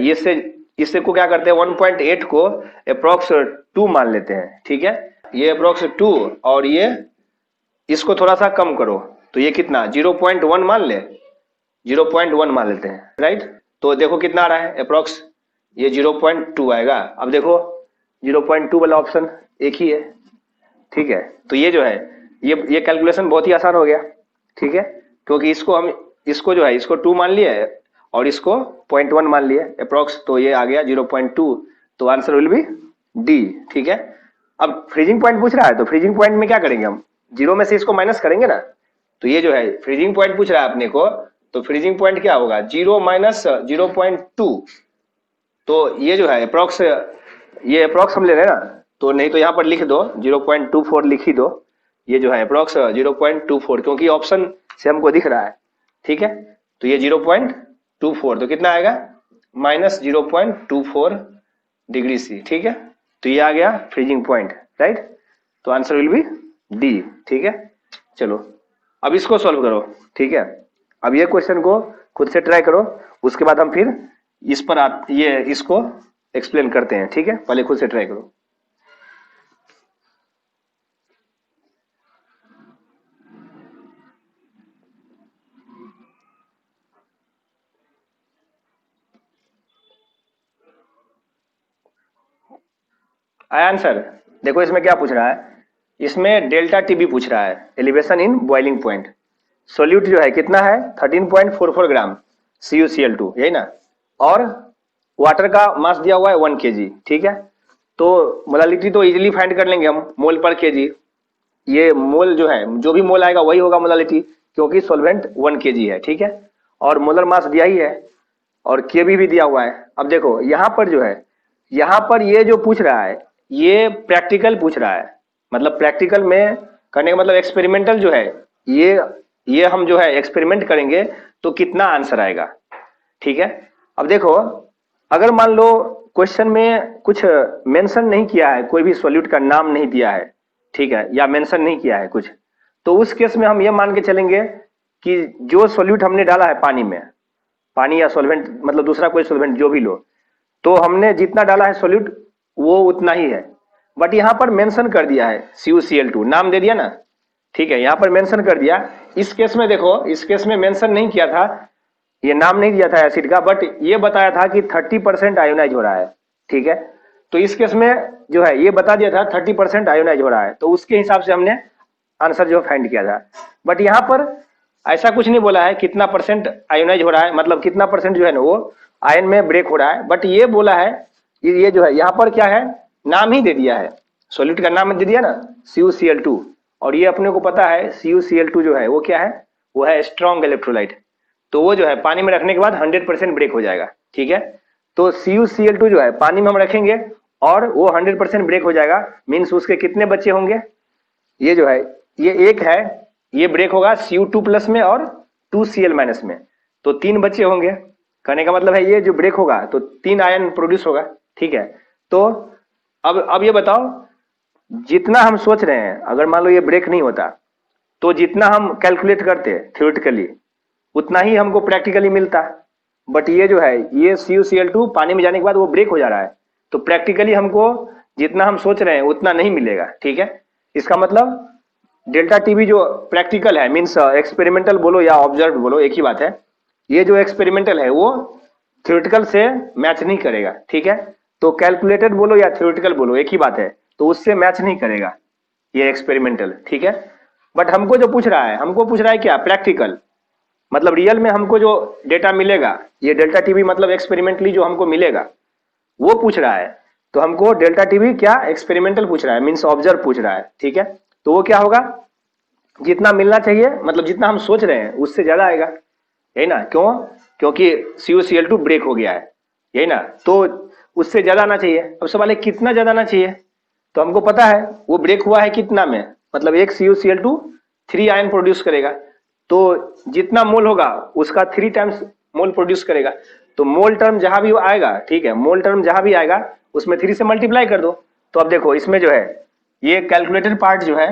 इससे को क्या करते हैं 1.8 को अप्रोक्स 2 मान लेते हैं, ठीक है, ये अप्रोक्स 2 और ये इसको थोड़ा सा कम करो, तो ये कितना 0.1 मान ले, 0.1 मान लेते हैं, राइट। तो देखो कितना आ रहा है अप्रोक्स, ये 0.2 आएगा। अब देखो 0.2 वाला ऑप्शन एक ही है, ठीक है। तो ये जो है ये कैलकुलेशन बहुत ही आसान हो गया, ठीक है, क्योंकि इसको जो है इसको 2 मान लिया है और इसको 0.1 मान लिया अप्रोक्स, तो ये आ गया 0.2, तो आंसर विल बी डी, ठीक है। अब फ्रीजिंग पॉइंट पूछ रहा है, तो फ्रीजिंग पॉइंट में क्या करेंगे हम, 0 में से इसको माइनस करेंगे ना, तो ये जो है फ्रीजिंग पॉइंट पूछ रहा है अपने को, तो फ्रीजिंग पॉइंट क्या होगा 0 माइनस 0.2, तो ये जो है अप्रोक्स, ये अप्रोक्स हम ले रहे हैं ना, तो नहीं तो यहाँ पर लिख दो 0.24 लिख ही दो, ये जो है अप्रोक्स 0.24 क्योंकि ऑप्शन से हमको दिख रहा है, ठीक है। तो ये 0.24 तो कितना आएगा माइनस 0.24 डिग्री सी, ठीक है। तो ये आ गया फ्रीजिंग पॉइंट, राइट, तो आंसर विल बी डी, ठीक है। चलो अब इसको सॉल्व करो, ठीक है। अब ये क्वेश्चन को खुद से ट्राई करो, उसके बाद हम फिर इस पर ये इसको एक्सप्लेन करते हैं, ठीक है। पहले खुद से ट्राई करो। आया आंसर, देखो इसमें क्या पूछ रहा है, इसमें डेल्टा टीबी पूछ रहा है, elevation in boiling point. Solute जो है कितना है 13.44 ग्राम CuCl2, यही ना, और वाटर का मास दिया हुआ है 1 kg, ठीक है। तो मोलालिटी तो इजीली फाइंड कर लेंगे हम, मोल पर केजी, ये मोल जो है जो भी मोल आएगा वही होगा मोलालिटी, क्योंकि सॉल्वेंट 1 kg है, ठीक है, और मोलर मास दिया ही है और केबी भी दिया हुआ है। अब देखो यहाँ पर जो है, यहाँ पर ये जो पूछ रहा है ये प्रैक्टिकल पूछ रहा है, मतलब प्रैक्टिकल में करने का मतलब एक्सपेरिमेंटल जो है, ये हम जो है एक्सपेरिमेंट करेंगे तो कितना आंसर आएगा, ठीक है। अब देखो अगर मान लो क्वेश्चन में कुछ मेंशन नहीं किया है, कोई भी सॉल्यूट का नाम नहीं दिया है, ठीक है, या मेंशन नहीं किया है कुछ, तो उस केस में हम ये मान के चलेंगे कि जो सॉल्यूट हमने डाला है पानी में, पानी या सॉल्वेंट मतलब दूसरा कोई सॉल्वेंट जो भी लो, तो हमने जितना डाला है सॉल्यूट वो उतना ही है, बट यहाँ पर मेंशन कर दिया है CuCl2, नाम दे दिया ना, ठीक है, यहाँ पर मेंशन कर दिया इस केस में देखो, इस केस में मेंशन नहीं किया था, ये नाम नहीं दिया था एसिड का, बट ये बताया था कि 30% आयोनाइज हो रहा है, ठीक है। तो इस केस में जो है ये बता दिया था 30% आयोनाइज हो रहा है, तो उसके हिसाब से हमने आंसर जो फाइंड किया था। बट यहाँ पर ऐसा कुछ नहीं बोला है कितना परसेंट आयोनाइज हो रहा है, मतलब कितना परसेंट जो है ना वो आयन में ब्रेक हो रहा है, बट ये बोला है ये जो है यहाँ पर क्या है, नाम ही दे दिया है, सॉल्यूट का नाम दे दिया ना, CuCl2। और ये अपने को पता है CuCl2 जो है वो क्या है, वो है स्ट्रॉन्ग इलेक्ट्रोलाइट। तो वो जो है पानी में रखने के बाद 100% ब्रेक हो जाएगा, ठीक है। तो CuCl2 जो है पानी में हम रखेंगे और वो 100% ब्रेक हो जाएगा, मीन्स उसके कितने बच्चे होंगे, ये जो है ये एक है, ये ब्रेक होगा Cu2+ में और 2Cl- में, तो 3 बच्चे होंगे। कहने का मतलब है ये जो ब्रेक होगा तो 3 आयन प्रोड्यूस होगा, ठीक है। तो अब ये बताओ, जितना हम सोच रहे हैं अगर मान लो ये ब्रेक नहीं होता, तो जितना हम कैलकुलेट करते थ्योरेटिकली उतना ही हमको प्रैक्टिकली मिलता। बट ये जो है ये CuCl2 पानी में जाने के बाद वो ब्रेक हो जा रहा है, तो प्रैक्टिकली हमको जितना हम सोच रहे हैं उतना नहीं मिलेगा, ठीक है। इसका मतलब डेल्टा टीबी जो प्रैक्टिकल है, मीन्स एक्सपेरिमेंटल बोलो या ऑब्जर्व बोलो एक ही बात है, ये जो एक्सपेरिमेंटल है वो थ्योरेटिकल से मैच नहीं करेगा, ठीक है। तो कैलकुलेटेड बोलो या थ्योरेटिकल बोलो एक ही बात है, तो उससे मैच नहीं करेगा ये एक्सपेरिमेंटल, ठीक है। बट हमको जो पूछ रहा है, हमको पूछ रहा है क्या, प्रैक्टिकल, मतलब रियल में हमको जो डेटा मिलेगा, ये डेल्टा टीबी मतलब एक्सपेरिमेंटली जो हमको मिलेगा वो पूछ रहा है। तो हमको डेल्टा टीबी क्या एक्सपेरिमेंटल पूछ रहा है, मीन्स ऑब्जर्व पूछ रहा है, ठीक है। तो वो क्या होगा, जितना मिलना चाहिए मतलब जितना हम सोच रहे हैं उससे ज्यादा आएगा, यही ना, क्यों, क्योंकि CuCl2 ब्रेक हो गया है, यही ना। तो उससे ज्यादा आना चाहिए। अब सवाल है कितना ज्यादा आना चाहिए, तो हमको पता है वो ब्रेक हुआ है कितना में, मतलब एक CuCl2 3 आयन प्रोड्यूस करेगा, तो जितना मोल होगा उसका 3 टाइम्स मोल प्रोड्यूस करेगा। तो मोल टर्म जहां भी आएगा, ठीक है, मोल टर्म जहां भी आएगा उसमें 3 से मल्टीप्लाई कर दो। तो अब देखो इसमें जो है ये कैलकुलेटेड पार्ट जो है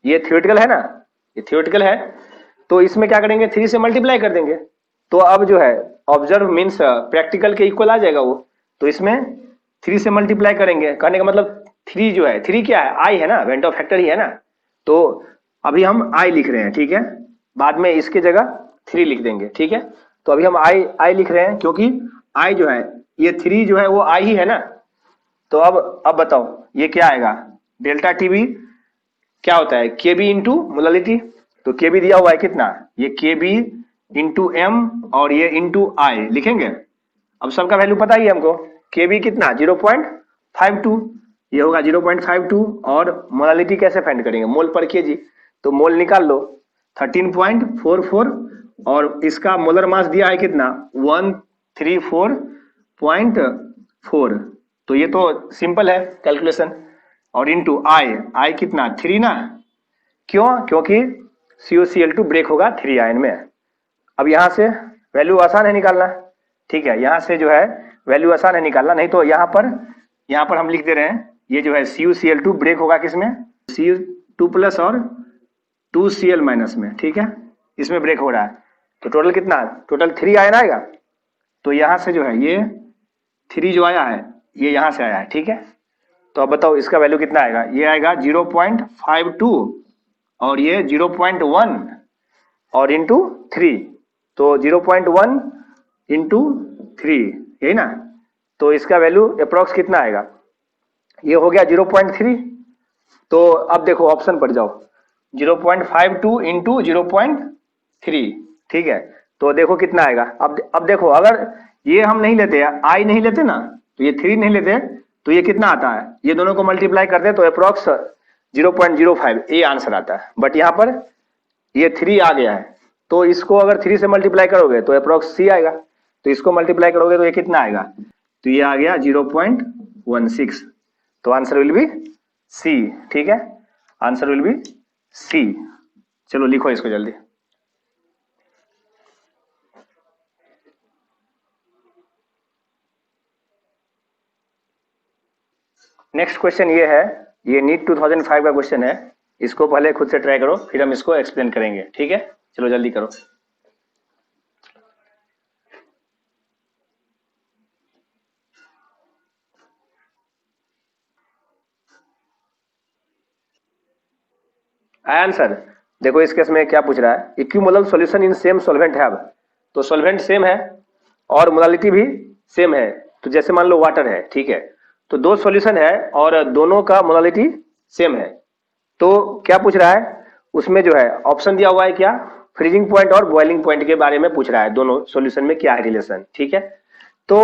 ये थियोरेटिकल है ना, ये थियोरेटिकल है, तो इसमें क्या करेंगे 3 से मल्टीप्लाई कर देंगे। तो अब जो है ऑब्जर्व मीन्स प्रैक्टिकल के इक्वल आ जाएगा वो, तो इसमें 3 से मल्टीप्लाई करेंगे, कहने का मतलब 3 जो है, 3 क्या है, आई है ना, वेंट फैक्टर ही है ना। तो अभी हम आई लिख रहे हैं, ठीक है, बाद में इसके जगह 3 लिख देंगे, ठीक है। तो अभी हम आई आई लिख रहे हैं क्योंकि आई जो है ये 3 जो है वो आई ही है ना। तो अब बताओ ये क्या आएगा, डेल्टा टीबी क्या होता है, केबी इंटू मोलालिटी। तो केबी दिया हुआ है कितना, ये केबी इंटू एम और ये इंटू आई लिखेंगे। अब सबका वैल्यू पता ही है हमको, केबी कितना 0.52, ये होगा 0.52, और मोलालिटी कैसे फाइंड करेंगे, मोल पर केजी, तो मोल निकाल लो 13.44, और इसका मोलर मास दिया है कितना 134.4, तो ये तो सिंपल है कैलकुलेशन। और इंटू आई, आई कितना 3 ना, क्यों, क्योंकि CuCl2 ब्रेक होगा 3 आयन में। अब यहां से वैल्यू आसान है निकालना, ठीक है, यहां से जो है वैल्यू आसान है निकालना, नहीं तो यहां पर हम लिख दे रहे हैं ये जो है CuCl2 ब्रेक होगा किसमें, Cu2+ और 2Cl- में, ठीक है, इसमें ब्रेक हो रहा है। तो टोटल कितना, टोटल 3 आयन आएगा। तो यहां से जो है ये 3 जो आया है ये यहां से आया है, ठीक है। तो अब बताओ इसका वैल्यू कितना आएगा, ये आएगा 0.52 और ये 0.1 और इंटू 3, तो 0.1 इंटू 3, यही ना। तो इसका वैल्यू अप्रोक्स कितना आएगा, ये हो गया 0.3। तो अब देखो ऑप्शन पर जाओ, 0.52 इंटू 0.3, ठीक है। तो देखो कितना आएगा, अब देखो अगर ये हम नहीं लेते, आई नहीं लेते ना, तो ये 3 नहीं लेते, तो ये कितना आता है, ये दोनों को मल्टीप्लाई करते तो अप्रोक्स 0.05 ये आंसर आता है। बट यहाँ पर ये 3 आ गया है, तो इसको अगर 3 से मल्टीप्लाई करोगे तो अप्रोक्स सी आएगा, तो इसको मल्टीप्लाई करोगे तो ये कितना आएगा, तो ये आ गया 0.16। तो आंसर विल बी सी, ठीक है, आंसर विल बी सी। चलो लिखो इसको जल्दी। नेक्स्ट क्वेश्चन ये है, ये नीट 2005 का क्वेश्चन है, इसको पहले खुद से ट्राई करो फिर हम इसको एक्सप्लेन करेंगे, ठीक है। चलो जल्दी करो। आंसर देखो इस केस में क्या पूछ रहा है, equimolal solution in same solvent have, तो सॉल्वेंट सेम है और मोलालिटी भी सेम है। तो जैसे मान लो वाटर है, ठीक है, तो दो सॉल्यूशन है और दोनों का मोलालिटी सेम है। तो क्या पूछ रहा है उसमें जो है ऑप्शन दिया हुआ है क्या, फ्रीजिंग पॉइंट और बॉइलिंग पॉइंट के बारे में पूछ रहा है, दोनों सॉल्यूशन में क्या है रिलेशन, ठीक है। तो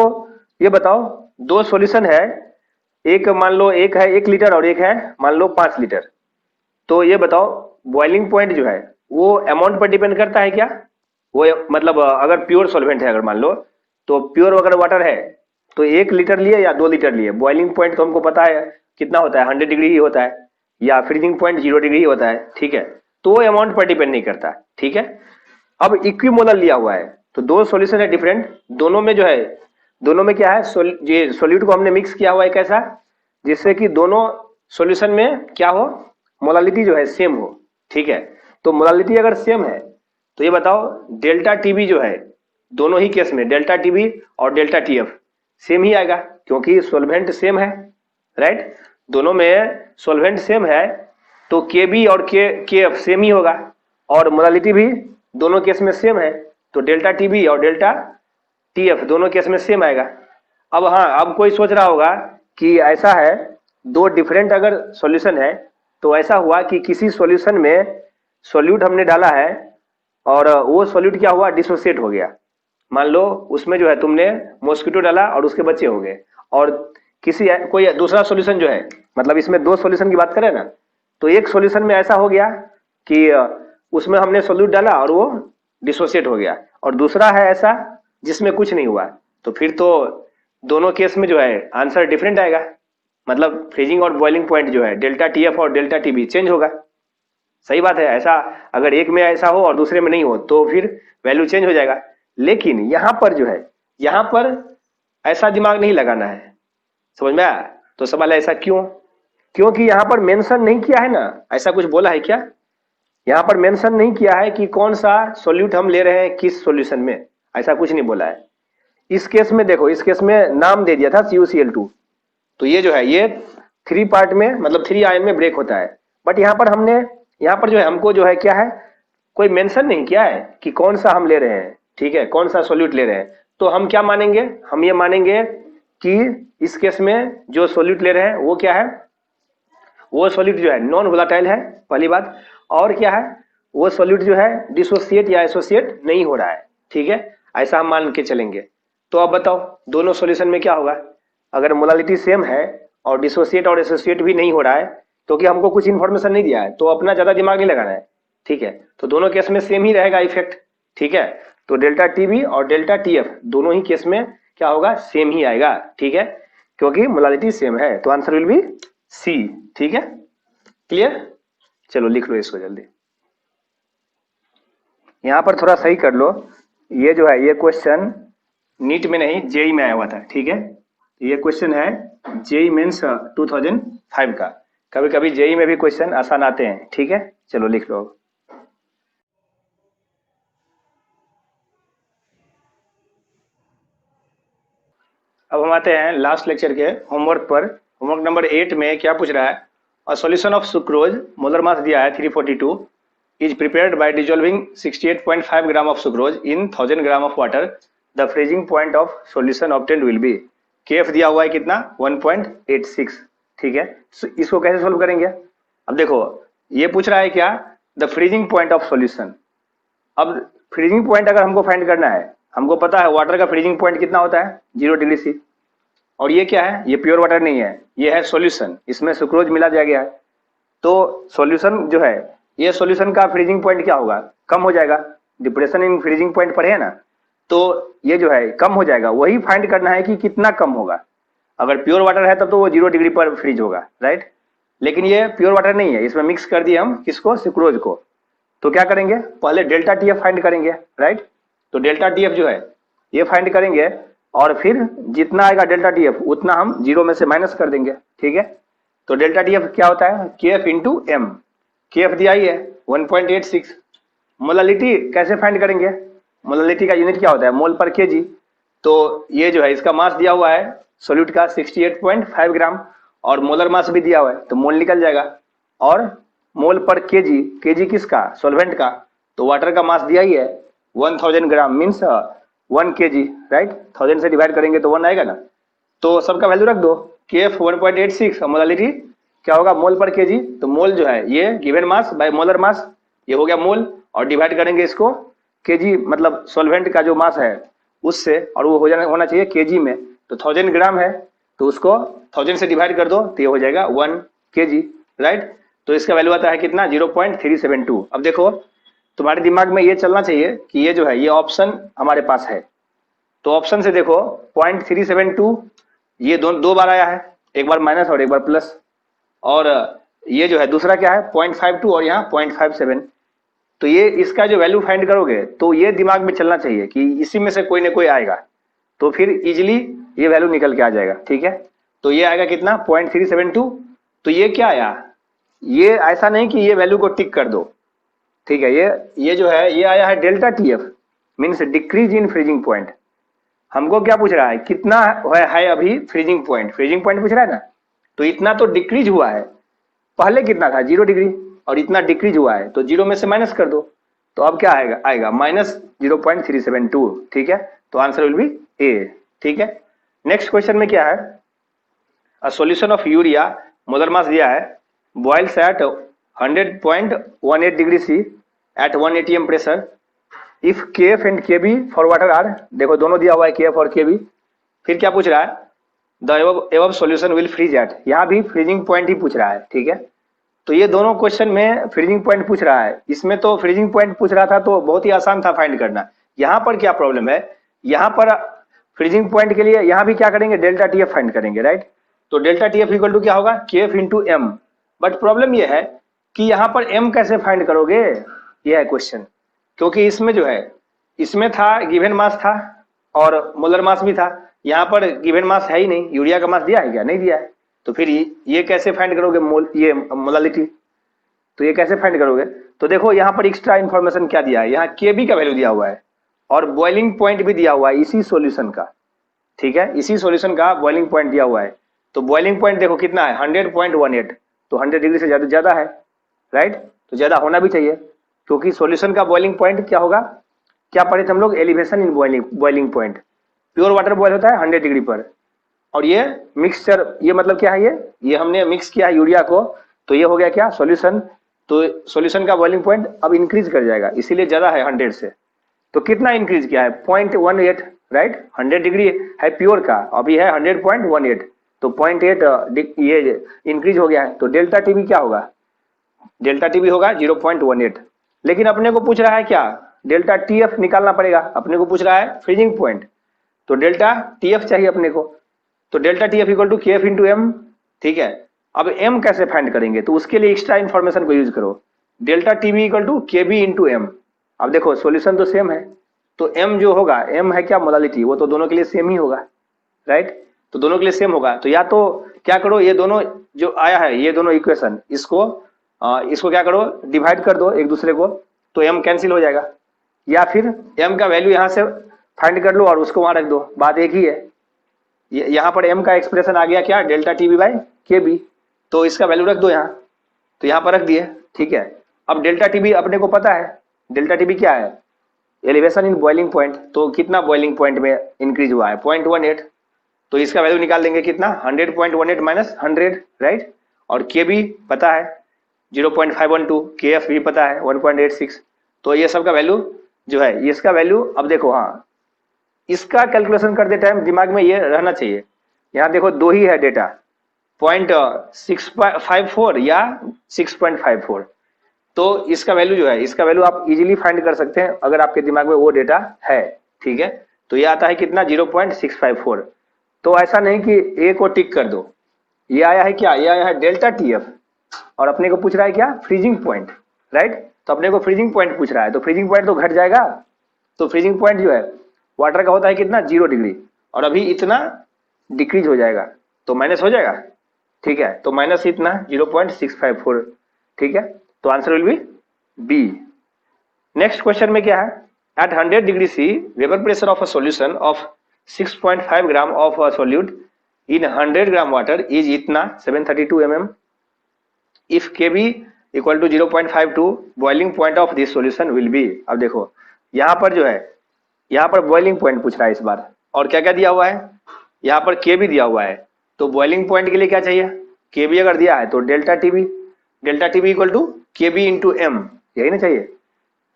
ये बताओ दो सॉल्यूशन है, एक मान लो एक है 1 लीटर और एक है मान लो 5 लीटर, तो ये बताओ बॉइलिंग पॉइंट जो है वो अमाउंट पर डिपेंड करता है क्या, वो मतलब अगर प्योर सॉल्वेंट है, अगर मान लो तो प्योर अगर वाटर है तो 1 लीटर लिए या 2 लीटर लिए, बॉइलिंग पॉइंट तो हमको पता है कितना होता है, 100 डिग्री ही होता है, या फ्रीजिंग पॉइंट 0 डिग्री ही होता है, ठीक है। तो वो अमाउंट पर डिपेंड नहीं करता, ठीक है। अब इक्विमोलर लिया हुआ है तो दो सॉल्यूशन है डिफरेंट, दोनों में जो है, दोनों में क्या है, ये सॉल्यूट को हमने मिक्स किया हुआ है कैसा, जिससे कि दोनों सॉल्यूशन में क्या हो, मोलालिटी जो है सेम हो, ठीक है। तो मोलालिटी अगर सेम है तो ये बताओ डेल्टा टीबी जो है, दोनों ही केस में डेल्टा टीबी और डेल्टा टीएफ सेम ही आएगा, क्योंकि सॉल्वेंट सेम है, राइट। दोनों में सॉल्वेंट सेम है तो के बी और के एफ सेम ही होगा, और मोलालिटी भी दोनों केस में सेम है, तो डेल्टा टीबी और डेल्टा टीएफ दोनों केस में सेम आएगा। अब हाँ, अब कोई सोच रहा होगा कि ऐसा है, दो डिफरेंट अगर सॉल्यूशन है तो ऐसा हुआ कि किसी सॉल्यूशन में सॉल्यूट हमने डाला है और वो सॉल्यूट क्या हुआ, डिसोसिएट हो गया। मान लो उसमें जो है तुमने मॉस्किटो डाला और उसके बच्चे हो गए, और किसी कोई दूसरा सॉल्यूशन जो है, मतलब इसमें दो सॉल्यूशन की बात करें ना, तो एक सॉल्यूशन में ऐसा हो गया कि उसमें हमने सॉल्यूट डाला और वो डिसोसिएट हो गया, और दूसरा है ऐसा जिसमें कुछ नहीं हुआ, तो फिर तो दोनों केस में जो है आंसर डिफरेंट आएगा, मतलब फ्रीजिंग और बॉइलिंग पॉइंट जो है डेल्टा टीएफ और डेल्टा टीबी चेंज होगा। सही बात है, ऐसा अगर एक में ऐसा हो और दूसरे में नहीं हो तो फिर वैल्यू चेंज हो जाएगा। लेकिन यहां पर जो है, यहां पर ऐसा दिमाग नहीं लगाना है, समझ में आया। तो सवाल है ऐसा क्यों, क्योंकि यहां पर मेंशन नहीं किया है ना, ऐसा कुछ बोला है क्या, यहां पर मेंशन नहीं किया है कि कौन सा सॉल्यूट हम ले रहे हैं किस सॉल्यूशन में, ऐसा कुछ नहीं बोला है। इस केस में देखो, इस केस में नाम दे दिया था CuCl2, तो ये जो है ये 3 पार्ट में, मतलब 3 आयन में ब्रेक होता है। बट यहाँ पर हमने, यहाँ पर जो है हमको जो है क्या है, कोई मेंशन नहीं किया है कि कौन सा हम ले रहे हैं, ठीक है, कौन सा सॉल्यूट ले रहे हैं। तो हम क्या मानेंगे, हम ये मानेंगे कि इस केस में जो सॉल्यूट ले रहे हैं वो क्या है, वो सॉल्यूट जो है नॉन वोलेटाइल है, पहली बात, और क्या है, वो सॉल्यूट जो है डिसोसिएट या एसोसिएट नहीं हो रहा है, ठीक है, ऐसा हम मान के चलेंगे। तो अब बताओ दोनों सॉल्यूशन में क्या होगा, अगर मोलालिटी सेम है और डिसोसिएट और एसोसिएट भी नहीं हो रहा है, क्योंकि हमको कुछ इन्फॉर्मेशन नहीं दिया है तो अपना ज्यादा दिमाग नहीं लगाना है, ठीक है। तो दोनों केस में सेम ही रहेगा इफेक्ट, ठीक है। तो डेल्टा टीबी और डेल्टा टीएफ दोनों ही केस में क्या होगा, सेम ही आएगा, ठीक है, क्योंकि मोलालिटी सेम है, तो आंसर विल बी सी, ठीक है, क्लियर। चलो लिख लो इसको जल्दी, यहां पर थोड़ा सही कर लो, ये जो है ये क्वेश्चन नीट में नहीं जेई में आया हुआ था, ठीक है। ये क्वेश्चन है जेई मेंस 2005 का, कभी कभी जेई में भी क्वेश्चन आसान आते हैं, ठीक है। चलो लिख लो। अब हम आते हैं लास्ट लेक्चर के होमवर्क पर। होमवर्क नंबर 8 में क्या पूछ रहा है, a solution of sucrose, molar mass दिया है 342, is prepared by dissolving 68.5 gram of sucrose in 1000 gram of water, the freezing point of solution obtained will be, KF दिया हुआ है कितना 1.86, ठीक है। इसको कैसे सोल्व करेंगे, अब देखो ये पूछ रहा है क्या, the freezing point of solution. अब फ्रीजिंग पॉइंट अगर हमको फाइंड करना है, हमको पता है वाटर का फ्रीजिंग पॉइंट कितना होता है 0 डिग्री C, और ये क्या है, ये प्योर वाटर नहीं है, ये है सॉल्यूशन, इसमें सुक्रोज मिला दिया गया है, तो सॉल्यूशन जो है, ये सॉल्यूशन का फ्रीजिंग पॉइंट क्या होगा, कम हो जाएगा, डिप्रेशन इन फ्रीजिंग पॉइंट पढ़े है ना, तो ये जो है कम हो जाएगा, वही फाइंड करना है कि कितना कम होगा। अगर प्योर वाटर है तब तो वो 0 डिग्री पर फ्रीज होगा, राइट। लेकिन ये प्योर वाटर नहीं है, इसमें मिक्स कर दिए हम किसको, सुक्रोज को, तो क्या करेंगे, पहले डेल्टा टीएफ फाइंड करेंगे, राइट। तो डेल्टा टीएफ जो है ये फाइंड करेंगे, और फिर जितना आएगा डेल्टा टीएफ उतना हम 0 में से माइनस कर देंगे, ठीक है। तो डेल्टा टीएफ क्या होता है, के एफ इंटू एम, के एफ दिया ही है 1.86। मोलालिटी कैसे फाइंड करेंगे, मोलालिटी का यूनिट क्या होता है, मोल पर केजी, तो ये जो है इसका मास दिया हुआ है सोल्यूट का 68.5 ग्राम, और मोलर मास भी दिया हुआ है तो मोल निकल जाएगा, और मोल पर केजी, केजी किसका, सॉल्वेंट का, तो वाटर का मास दिया ही है 1000 ग्राम मीन्स 1 केजी, राइट। 1000 से डिवाइड करेंगे तो 1 आएगा ना, तो सबका वैल्यू रख दो। KF 1.86 और मोलालिटी क्या होगा, मोल पर केजी, तो मोल जो है ये given mass by molar mass, ये हो गया मोल, और डिवाइड करेंगे इसको केजी मतलब सॉल्वेंट का जो मास है उससे, और वो होना चाहिए केजी में, तो 1000 ग्राम है तो उसको 1000 से डिवाइड कर दो तो ये हो जाएगा 1 केजी, राइट। तो इसका वैल्यू आता है कितना, 0.372। अब देखो तुम्हारे दिमाग में ये चलना चाहिए कि ये जो है ये ऑप्शन हमारे पास है, तो ऑप्शन से देखो 0.372 ये दो बार आया है, एक बार माइनस और एक बार प्लस, और ये जो है दूसरा क्या है 0.52 और यहाँ 0.57, तो ये इसका जो वैल्यू फाइंड करोगे तो ये दिमाग में चलना चाहिए कि इसी में से कोई ना कोई आएगा, तो फिर इजिली ये वैल्यू निकल के आ जाएगा, ठीक है। तो ये आएगा कितना 0.372, तो ये क्या आया, ये ऐसा नहीं कि ये वैल्यू को टिक कर दो, ठीक है। ये जो है ये आया है delta TF means decrease in freezing point. हमको क्या पूछ रहा है, कितना है अभी फ्रीजिंग पॉइंट, फ्रीजिंग पॉइंट पूछ रहा है ना, तो इतना तो डिक्रीज हुआ है, पहले कितना था 0 डिग्री और इतना डिक्रीज हुआ है, तो 0 में से माइनस कर दो, तो अब क्या आएगा -0.372, ठीक है। तो आंसर विल बी ए, ठीक है। नेक्स्ट क्वेश्चन में क्या है, a solution of urea molar mass दिया है, boils at 100.18 degree C at 1 atm pressure, if KF and KB for water are, देखो दोनों दिया हुआ है KF और KB, फिर क्या पूछ रहा है, the above solution will freeze at, यहाँ भी फ्रीजिंग पॉइंट ही पूछ रहा है, ठीक है। तो ये दोनों क्वेश्चन में फ्रीजिंग पॉइंट पूछ रहा है, इसमें तो फ्रीजिंग पॉइंट पूछ रहा था तो बहुत ही आसान था फाइंड करना। यहाँ पर क्या प्रॉब्लम है, यहाँ पर फ्रीजिंग पॉइंट के लिए यहाँ भी क्या करेंगे, डेल्टा TF फाइंड करेंगे, राइट। तो डेल्टा TF इक्वल टू क्या होगा, KF into M, but problem ये है कि यहाँ पर M कैसे फाइंड करोगे, ये है क्वेश्चन, क्योंकि इसमें जो है इसमें था गिवन मास था और मोलर मास भी था, यहाँ पर गिवन मास है ही नहीं, यूरिया का मास दिया है क्या, नहीं दिया है, तो फिर ये कैसे फाइंड करोगे ये मोलालिटी, तो ये कैसे फाइंड करोगे। तो देखो यहाँ पर एक्स्ट्रा इन्फॉर्मेशन क्या दिया है, यहाँ KB का वैल्यू दिया हुआ है और बॉइलिंग पॉइंट भी दिया हुआ है इसी सॉल्यूशन का, ठीक है, इसी सॉल्यूशन का बॉइलिंग पॉइंट दिया हुआ है। तो बॉइलिंग पॉइंट देखो कितना है 100.18, तो 100 डिग्री से ज्यादा है, राइट, तो ज्यादा होना भी चाहिए, क्योंकि सॉल्यूशन का बॉइलिंग पॉइंट क्या होगा, क्या पढ़े थे हम लोग, elevation in boiling point. Pure water boil होता है 100 डिग्री पर, और ये मिक्सचर, ये मतलब क्या है, ये हमने मिक्स किया है यूरिया को, तो ये हो गया क्या सॉल्यूशन, तो सॉल्यूशन का बॉइलिंग पॉइंट अब इंक्रीज कर जाएगा, इसीलिए ज्यादा है 100 से, तो कितना इंक्रीज किया है 0.18, राइट, 100 डिग्री है प्योर का, अभी है 100.18, तो 0.8 ये इंक्रीज हो गया है, तो डेल्टा TB क्या होगा, डेल्टा TB होगा 0.18, लेकिन अपने को पूछ रहा है क्या, डेल्टा TF निकालना पड़ेगा, अपने को पूछ रहा है फ्रीजिंग पॉइंट, तो डेल्टा TF चाहिए अपने को, तो delta TF equal to KF into M, ठीक है। अब M कैसे फाइंड करेंगे, तो उसके लिए एक्स्ट्रा इन्फॉर्मेशन को यूज करो, delta TB equal to KB into M। अब देखो सॉल्यूशन तो सेम है, तो M जो होगा, M है क्या मोलालिटी, वो तो दोनों के लिए सेम ही होगा, राइट, तो दोनों के लिए सेम होगा, तो या तो क्या करो, ये दोनों जो आया है ये दोनों इक्वेशन, इसको क्या करो डिवाइड कर दो एक दूसरे को, तो M कैंसिल हो जाएगा, या फिर M का वैल्यू यहाँ से फाइंड कर लो और उसको वहां रख दो, बात एक ही है। यहाँ पर M का एक्सप्रेशन आ गया क्या, डेल्टा TB बाई KB, तो इसका वैल्यू रख दो यहाँ, तो यहाँ पर रख दिए, ठीक है। अब डेल्टा TB अपने को पता है, डेल्टा TB क्या है, एलिवेशन इन बॉइलिंग पॉइंट, तो कितना बॉइलिंग पॉइंट में इंक्रीज हुआ है 0.18, तो इसका वैल्यू निकाल देंगे कितना 100.18 माइनस 100, राइट, और KB पता है 0.512, KF भी पता है 1.86, तो ये सब का वैल्यू जो है, इसका वैल्यू अब देखो, हाँ इसका कैलकुलेशन करते टाइम दिमाग में ये रहना चाहिए, यहाँ देखो दो ही है डेटा 0.654 या 6.54, तो इसका वैल्यू जो है, इसका वैल्यू आप इजीली फाइंड कर सकते हैं अगर आपके दिमाग में वो डेटा है, ठीक है। तो ये आता है कितना 0.654, तो ऐसा नहीं कि ए को टिक कर दो, ये आया है क्या, ये आया है डेल्टा TF और अपने को पूछ रहा है क्या फ्रीजिंग पॉइंट, राइट, तो अपने को फ्रीजिंग पॉइंट पूछ रहा है, तो फ्रीजिंग पॉइंट तो घट जाएगा, तो फ्रीजिंग पॉइंट जो है वाटर का होता है कितना 0 डिग्री और अभी इतना डिक्रीज हो जाएगा, तो माइनस हो जाएगा, ठीक है, तो माइनस इतना 0.654, ठीक है, तो answer will be B. Next question में क्या है, at 100 degree C vapour pressure of a solution of 6.5 gram of a solute in 100 gram water is इतना 732 mm, if KB equal to 0.52 boiling point of this solution will be. अब देखो यहाँ पर जो है, यहाँ पर बॉइलिंग पॉइंट पूछ रहा है इस बार, और क्या क्या दिया हुआ है, यहाँ पर के भी दिया हुआ है। तो बॉइलिंग पॉइंट के लिए क्या चाहिए, के बी अगर दिया है तो delta T B equal to K B into M, यही ना चाहिए।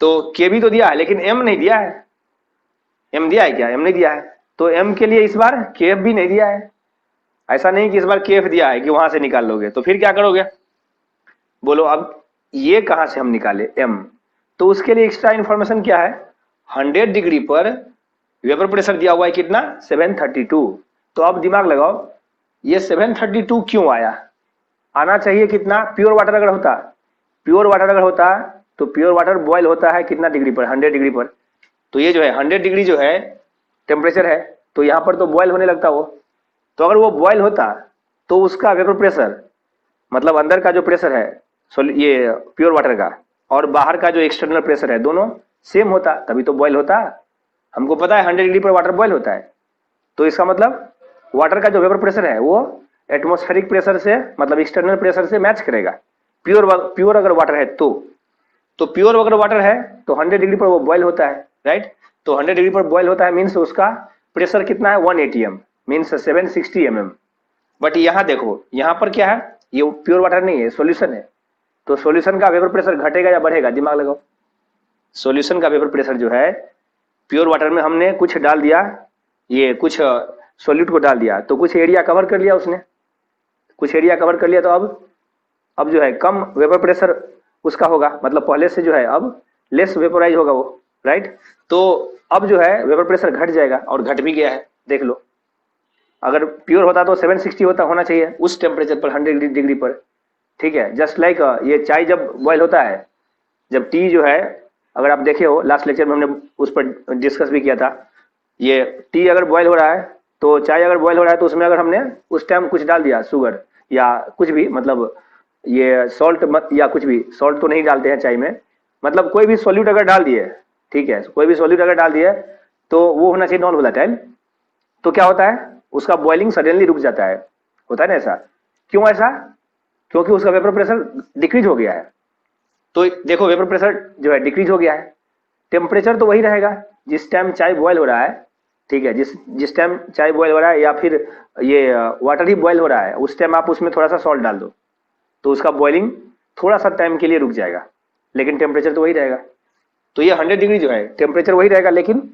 तो के बी तो दिया है लेकिन एम नहीं दिया है। एम दिया है क्या, एम नहीं दिया है। तो एम के लिए इस बार के एफ भी नहीं दिया है। ऐसा नहीं कि इस बार के एफ दिया है कि वहां से निकाल लोगे, तो फिर क्या करोगे बोलो। अब ये कहां से हम निकाले एम, तो उसके लिए एक्स्ट्रा इंफॉर्मेशन क्या है, 100 डिग्री पर वेपर प्रेशर दिया हुआ है कितना, 732। तो अब दिमाग लगाओ, ये 732 क्यों आया, आना चाहिए कितना, प्योर वाटर अगर होता, प्योर वाटर अगर होता तो प्योर वाटर बॉयल होता है कितना डिग्री पर, 100 डिग्री पर। तो ये जो है 100 डिग्री जो है टेम्परेचर है, तो यहाँ पर तो बॉयल होने लगता वो। तो अगर वो बॉयल होता तो उसका वेपर प्रेशर, मतलब अंदर का जो प्रेशर है ये प्योर वाटर का, और बाहर का जो एक्सटर्नल प्रेशर है, दोनों सेम होता, तभी तो बॉयल होता। हमको पता है 100 डिग्री पर वाटर बॉयल होता है, तो इसका मतलब वाटर का जो वेपर प्रेशर है वो एटमॉस्फेरिक प्रेशर से, मतलब एक्सटर्नल प्रेशर से मैच करेगा। प्योर अगर वाटर है तो प्योर अगर वाटर है तो 100 डिग्री पर वो बॉयल होता है, राइट। तो 100 डिग्री पर बॉयल होता है मीन्स उसका प्रेशर कितना है, 180 एम, मीन्स 760 mm। बट यहाँ देखो, यहाँ पर क्या है, ये प्योर वाटर नहीं है, सॉल्यूशन है। तो सॉल्यूशन का वेपर प्रेशर घटेगा या बढ़ेगा, दिमाग लगाओ। सॉल्यूशन का वेपर प्रेशर जो है, प्योर वाटर में हमने कुछ डाल दिया, ये कुछ सॉल्यूट को डाल दिया, तो कुछ एरिया कवर कर लिया उसने, कुछ एरिया कवर कर लिया, तो अब जो है कम वेपर प्रेशर उसका होगा, मतलब पहले से जो है अब लेस वेपोराइज होगा वो, राइट। तो अब जो है वेपर प्रेशर घट जाएगा, और घट भी गया है, देख लो। अगर प्योर होता तो 760 होना चाहिए उस टेम्परेचर पर, 100 डिग्री पर, ठीक है। जस्ट लाइक ये चाय जब बॉयल होता है, जब टी जो है, अगर आप देखे हो लास्ट लेक्चर में हमने उस पर डिस्कस भी किया था, ये टी अगर बॉयल हो रहा है, तो चाय अगर बॉयल हो रहा है, तो उसमें अगर हमने उस टाइम कुछ डाल दिया, शुगर या कुछ भी, मतलब ये सॉल्ट या कुछ भी, सॉल्ट तो नहीं डालते हैं चाय में, मतलब कोई भी सॉल्यूट अगर डाल दिए, ठीक है, कोई भी सॉल्यूट अगर डाल दिए, तो वो होना चाहिए नॉन वोलेटाइल। तो क्या होता है, उसका बॉइलिंग सडनली रुक जाता है, होता है ना ऐसा। क्यों ऐसा, क्योंकि उसका वेपर प्रेशर डिक्रीज हो गया है। तो देखो वेपर प्रेशर जो है डिक्रीज हो गया है, टेम्परेचर तो वही रहेगा जिस टाइम चाय बॉयल हो रहा है, ठीक है। जिस टाइम चाय बॉयल हो रहा है या फिर ये वाटर ही बॉयल हो रहा है, उस टाइम आप उसमें थोड़ा सा सॉल्ट डाल दो, तो उसका बॉइलिंग थोड़ा सा टाइम के लिए रुक जाएगा, लेकिन टेम्परेचर तो वही रहेगा। तो ये 100 डिग्री जो है टेम्परेचर वही रहेगा, लेकिन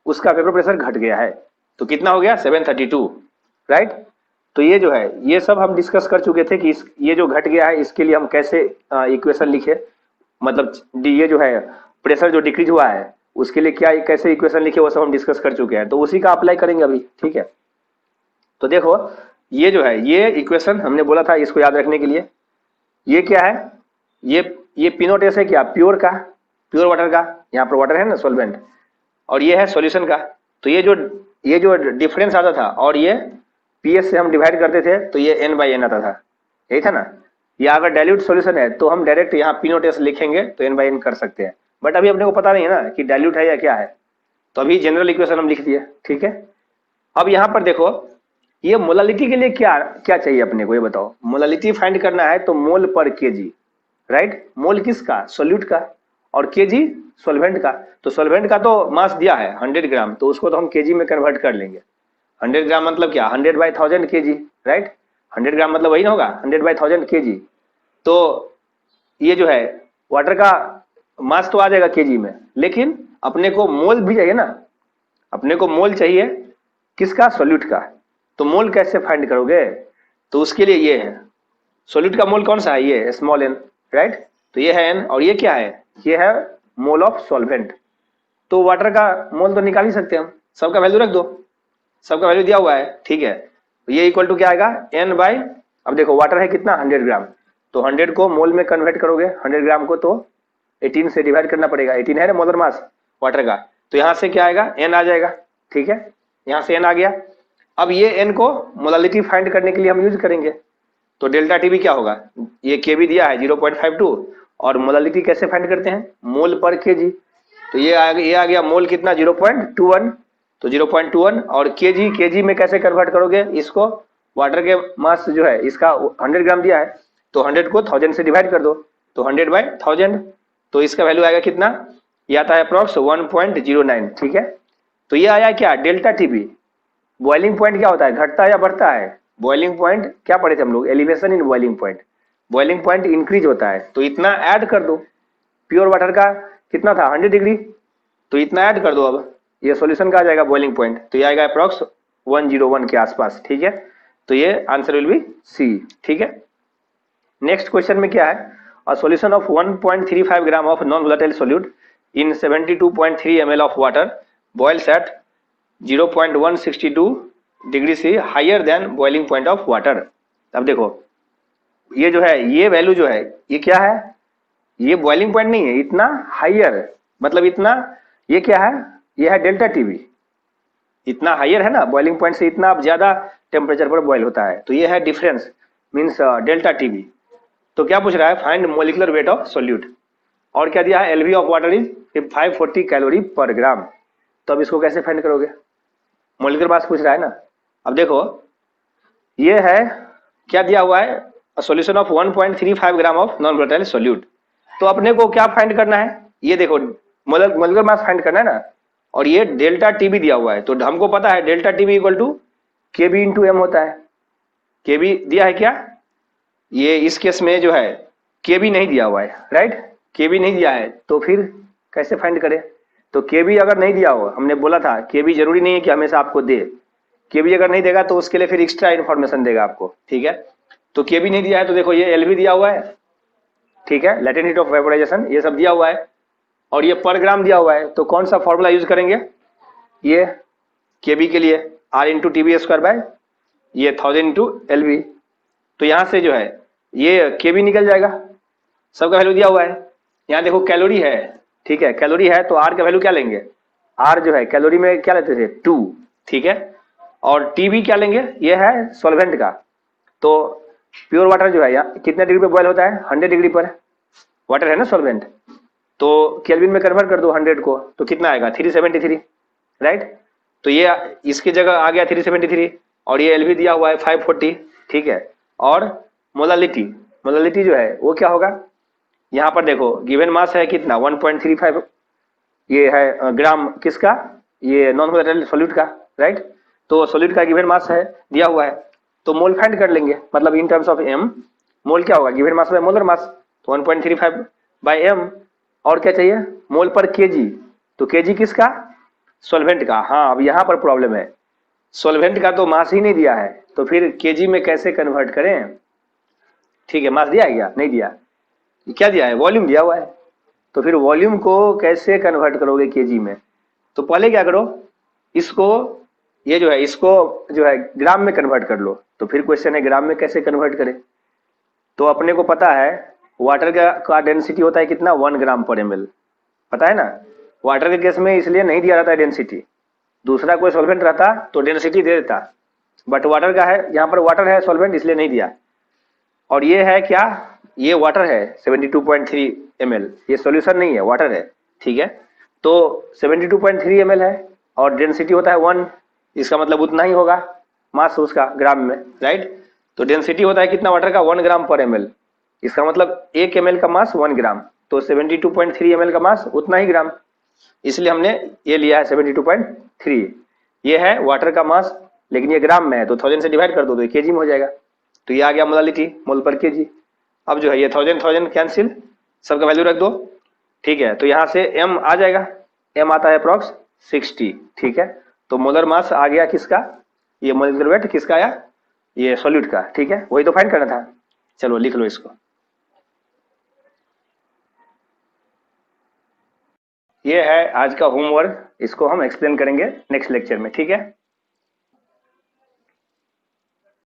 उसका वेपर प्रेशर घट गया है। तो कितना हो गया, 732, राइट। तो ये जो है, ये सब हम डिस्कस कर चुके थे कि ये जो घट गया है इसके लिए हम कैसे इक्वेशन लिखे, मतलब ये जो है प्रेशर जो डिक्रीज हुआ है उसके लिए क्या कैसे इक्वेशन लिखे, वो सब हम डिस्कस कर चुके हैं। तो उसी का अप्लाई करेंगे अभी, ठीक है। तो देखो ये जो है, ये इक्वेशन हमने बोला था इसको याद रखने के लिए, ये क्या है, ये पिनोट एस है क्या, प्योर का, प्योर वाटर का, यहाँ पर वाटर है ना सॉल्वेंट, और ये है सॉल्यूशन का। तो ये जो डिफरेंस आता था, और ये पीएस से हम डिवाइड करते थे, तो ये n/n आता था, यही था ना। या अगर डाइल्यूट सॉल्यूशन है तो हम डायरेक्ट यहाँ पिनोट एस लिखेंगे तो n/n कर सकते हैं, बट अभी अपने को पता नहीं है ना कि डाइल्यूट है या क्या है, तो अभी जनरल इक्वेशन हम लिख दिए, ठीक है। अब यहाँ पर देखो, ये मोलालिटी के लिए क्या क्या चाहिए अपने को, ये बताओ। मोलालिटी फाइंड करना है तो मोल पर केजी, राइट। मोल किसका, सोल्यूट का, और केजी सॉल्वेंट का। तो सॉल्वेंट का तो मास दिया है 100 ग्राम, तो उसको तो हम केजी में कन्वर्ट कर लेंगे। 100 ग्राम मतलब क्या, 100/1000 केजी, राइट। 100 ग्राम मतलब वही ना होगा, 100/1000 केजी। तो ये जो है वाटर का मास तो आ जाएगा केजी में, लेकिन अपने को मोल भी चाहिए ना, अपने को मोल चाहिए किसका, सोल्यूट का। तो मोल कैसे फाइंड करोगे, तो उसके लिए ये है, सोल्यूट का मोल कौन सा है, ये स्मॉल n, राइट। तो ये है n, और ये क्या है, ये है मोल ऑफ सॉल्वेंट। तो वाटर का मोल तो निकाल ही सकते हैं हम, सबका वैल्यू रख दो, सबका वैल्यू दिया हुआ है, ठीक है। तो ये इक्वल टू क्या आएगा, n/, अब देखो वाटर है कितना, 100 ग्राम, तो 100 को मोल में कन्वर्ट करोगे, 100 ग्राम को तो 18 से डिवाइड करना पड़ेगा, 18 है ना मोलर मास वाटर का। तो यहाँ से क्या आएगा, n आ जाएगा, ठीक है, यहाँ से n आ गया। अब ये n को मोलालिटी फाइंड करने के लिए हम यूज करेंगे, तो डेल्टा टी भी क्या होगा, ये के भी दिया है 0.52, और मोलालिटी कैसे फाइंड करते हैं, मोल पर केजी। तो ये आ गया मोल कितना, 0.21, तो 0.21, और केजी में कैसे कन्वर्ट करोगे इसको, वाटर के मास जो है इसका 100 ग्राम दिया है, तो 100 को 1000 से डिवाइड कर दो, तो 100/1000, तो इसका वैल्यू आएगा कितना, ये आता है अप्रॉक्स 1.09। ठीक है, तो ये आया क्या, डेल्टा टीबी। बॉइलिंग पॉइंट क्या होता है, घटता है या बढ़ता है, बॉइलिंग पॉइंट क्या पढ़े थे हम लोग, elevation in boiling point. Boiling point increase होता है, तो इतना ऐड कर दो। प्योर वाटर का कितना था 100 डिग्री, तो इतना ऐड कर दो। अब ये सॉल्यूशन का आ जाएगा बॉइलिंग पॉइंट, तो ये आएगा अप्रॉक्स 101 के आसपास। ठीक है, तो ये आंसर विल बी सी। ठीक है, नेक्स्ट क्वेश्चन में क्या है, a solution of 1.35 gram of non volatile solute in 72.3 ml of water boils at 0.162 degree C higher than boiling point of water. अब देखो ये जो है, ये वैल्यू जो है, ये क्या है, ये बॉइलिंग पॉइंट नहीं है, इतना हायर, मतलब इतना, ये क्या है, ये है डेल्टा टीबी। इतना हायर है ना, बॉइलिंग पॉइंट से इतना ज्यादा टेम्परेचर पर बॉइल होता है, तो ये है डिफरेंस, मीन्स डेल्टा टीबी। तो क्या पूछ रहा है, find molecular weight of solute, और क्या दिया है, LV of water is 540 calorie per gram. तो अब इसको कैसे फाइंड करोगे, मोलिकुलर मास पूछ रहा है ना। अब देखो ये है, क्या दिया हुआ है, solution of 1.35 gram of non volatile solute. तो अपने को क्या फाइंड करना है, ये देखो मोलिकुलर मास फाइंड करना है ना, और ये डेल्टा टीबी दिया हुआ है, तो हमको पता है delta T B equal to K B into M होता है। केबी दिया है क्या, ये इस केस में जो है केबी नहीं दिया हुआ है, राइट, केबी नहीं दिया है, तो फिर कैसे फाइंड करें। तो केबी अगर नहीं दिया हो, हमने बोला था केबी जरूरी नहीं है कि हमेशा आपको दे, केबी अगर नहीं देगा तो उसके लिए फिर एक्स्ट्रा इन्फॉर्मेशन देगा आपको। ठीक है, तो केबी नहीं दिया है, तो देखो ये एलवी दिया हुआ है, ठीक है, लेटेंट हीट ऑफ वेपोराइजेशन, ये सब दिया हुआ है, और ये पर ग्राम दिया हुआ है। तो कौन सा फॉर्मूला यूज करेंगे, ये केबी के लिए R into T B square by ये 1000 इंटू एलवी। तो यहां से जो है ये केबी निकल जाएगा, सबका वैल्यू दिया हुआ है। यहाँ देखो कैलोरी है, ठीक है, कैलोरी है, तो आर का वैल्यू क्या लेंगे, आर जो है कैलोरी में क्या लेते थे 2, ठीक है, और टीबी क्या लेंगे, ये है सॉल्वेंट का। तो प्योर वाटर जो है यहाँ कितने डिग्री पे बॉयल होता है, 100 डिग्री पर, वाटर है ना सॉल्वेंट, तो केल्विन में कन्वर्ट कर दो 100 को, तो कितना आएगा 373, राइट। तो ये इसकी जगह आ गया 373, और ये एलवी दिया हुआ है 540, ठीक है। और मोलालिटी, मोलालिटी जो है वो क्या होगा, यहाँ पर देखो गिवन मास है कितना 1.35, ये है ग्राम किसका, ये नॉन वोलेटाइल सॉल्यूट का, राइट। तो सॉल्यूट का गिवन मास है दिया हुआ है, तो मोल फाइंड कर लेंगे, मतलब इन टर्म्स ऑफ एम, मोल क्या होगा, given mass by molar mass, तो 1.35 बाय एम, और क्या चाहिए मोल पर केजी, तो केजी किसका, सॉल्वेंट का। हाँ, अब यहाँ पर प्रॉब्लम है, सॉल्वेंट का तो मास ही नहीं दिया है, तो फिर केजी में कैसे कन्वर्ट करें। ठीक है, मास दिया है क्या, नहीं दिया, क्या दिया है, वॉल्यूम दिया हुआ है, तो फिर वॉल्यूम को कैसे कन्वर्ट करोगे केजी में। तो पहले क्या करो, इसको, ये जो है इसको जो है ग्राम में कन्वर्ट कर लो। तो फिर क्वेश्चन है ग्राम में कैसे कन्वर्ट करें। तो अपने को पता है वाटर का डेंसिटी होता है कितना, 1 ग्राम पर ml, पता है ना। वाटर के केस में इसलिए नहीं दिया रहता है डेंसिटी, दूसरा कोई सॉल्वेंट रहता तो डेंसिटी दे देता, बट वाटर का है, यहाँ पर वाटर है सॉल्वेंट इसलिए नहीं दिया। और ये है क्या, ये वाटर है 72.3 ml, ये सॉल्यूशन नहीं है, वाटर है, ठीक है। तो 72.3 ml है और डेंसिटी होता है 1, इसका मतलब उतना ही होगा मास उसका ग्राम में, राइट। तो डेंसिटी होता है कितना वाटर का, 1 ग्राम पर ml, इसका मतलब 1 ml का मास 1 ग्राम, तो 72.3 ml का मास उतना ही ग्राम, इसलिए हमने ये लिया है 72.3। ये है वाटर का मास, लेकिन ये ग्राम में है, तो 1000 से डिवाइड कर दो तो ये केजी में हो जाएगा। तो ये आ गया मोलालिटी, मोल पर केजी। अब जो है ये 1000 कैंसिल, सबका वैल्यू रख दो, ठीक है। तो यहाँ से m आ जाएगा, m आता है अप्रॉक्स 60, ठीक है। तो मोलर मास आ गया किसका, ये मोलिकुलर वेट किसका आया, ये सॉल्यूट का, ठीक है, वही तो फाइंड करना था। चलो लिख लो इसको, ये है आज का होमवर्क, इसको हम एक्सप्लेन करेंगे नेक्स्ट लेक्चर में, ठीक है।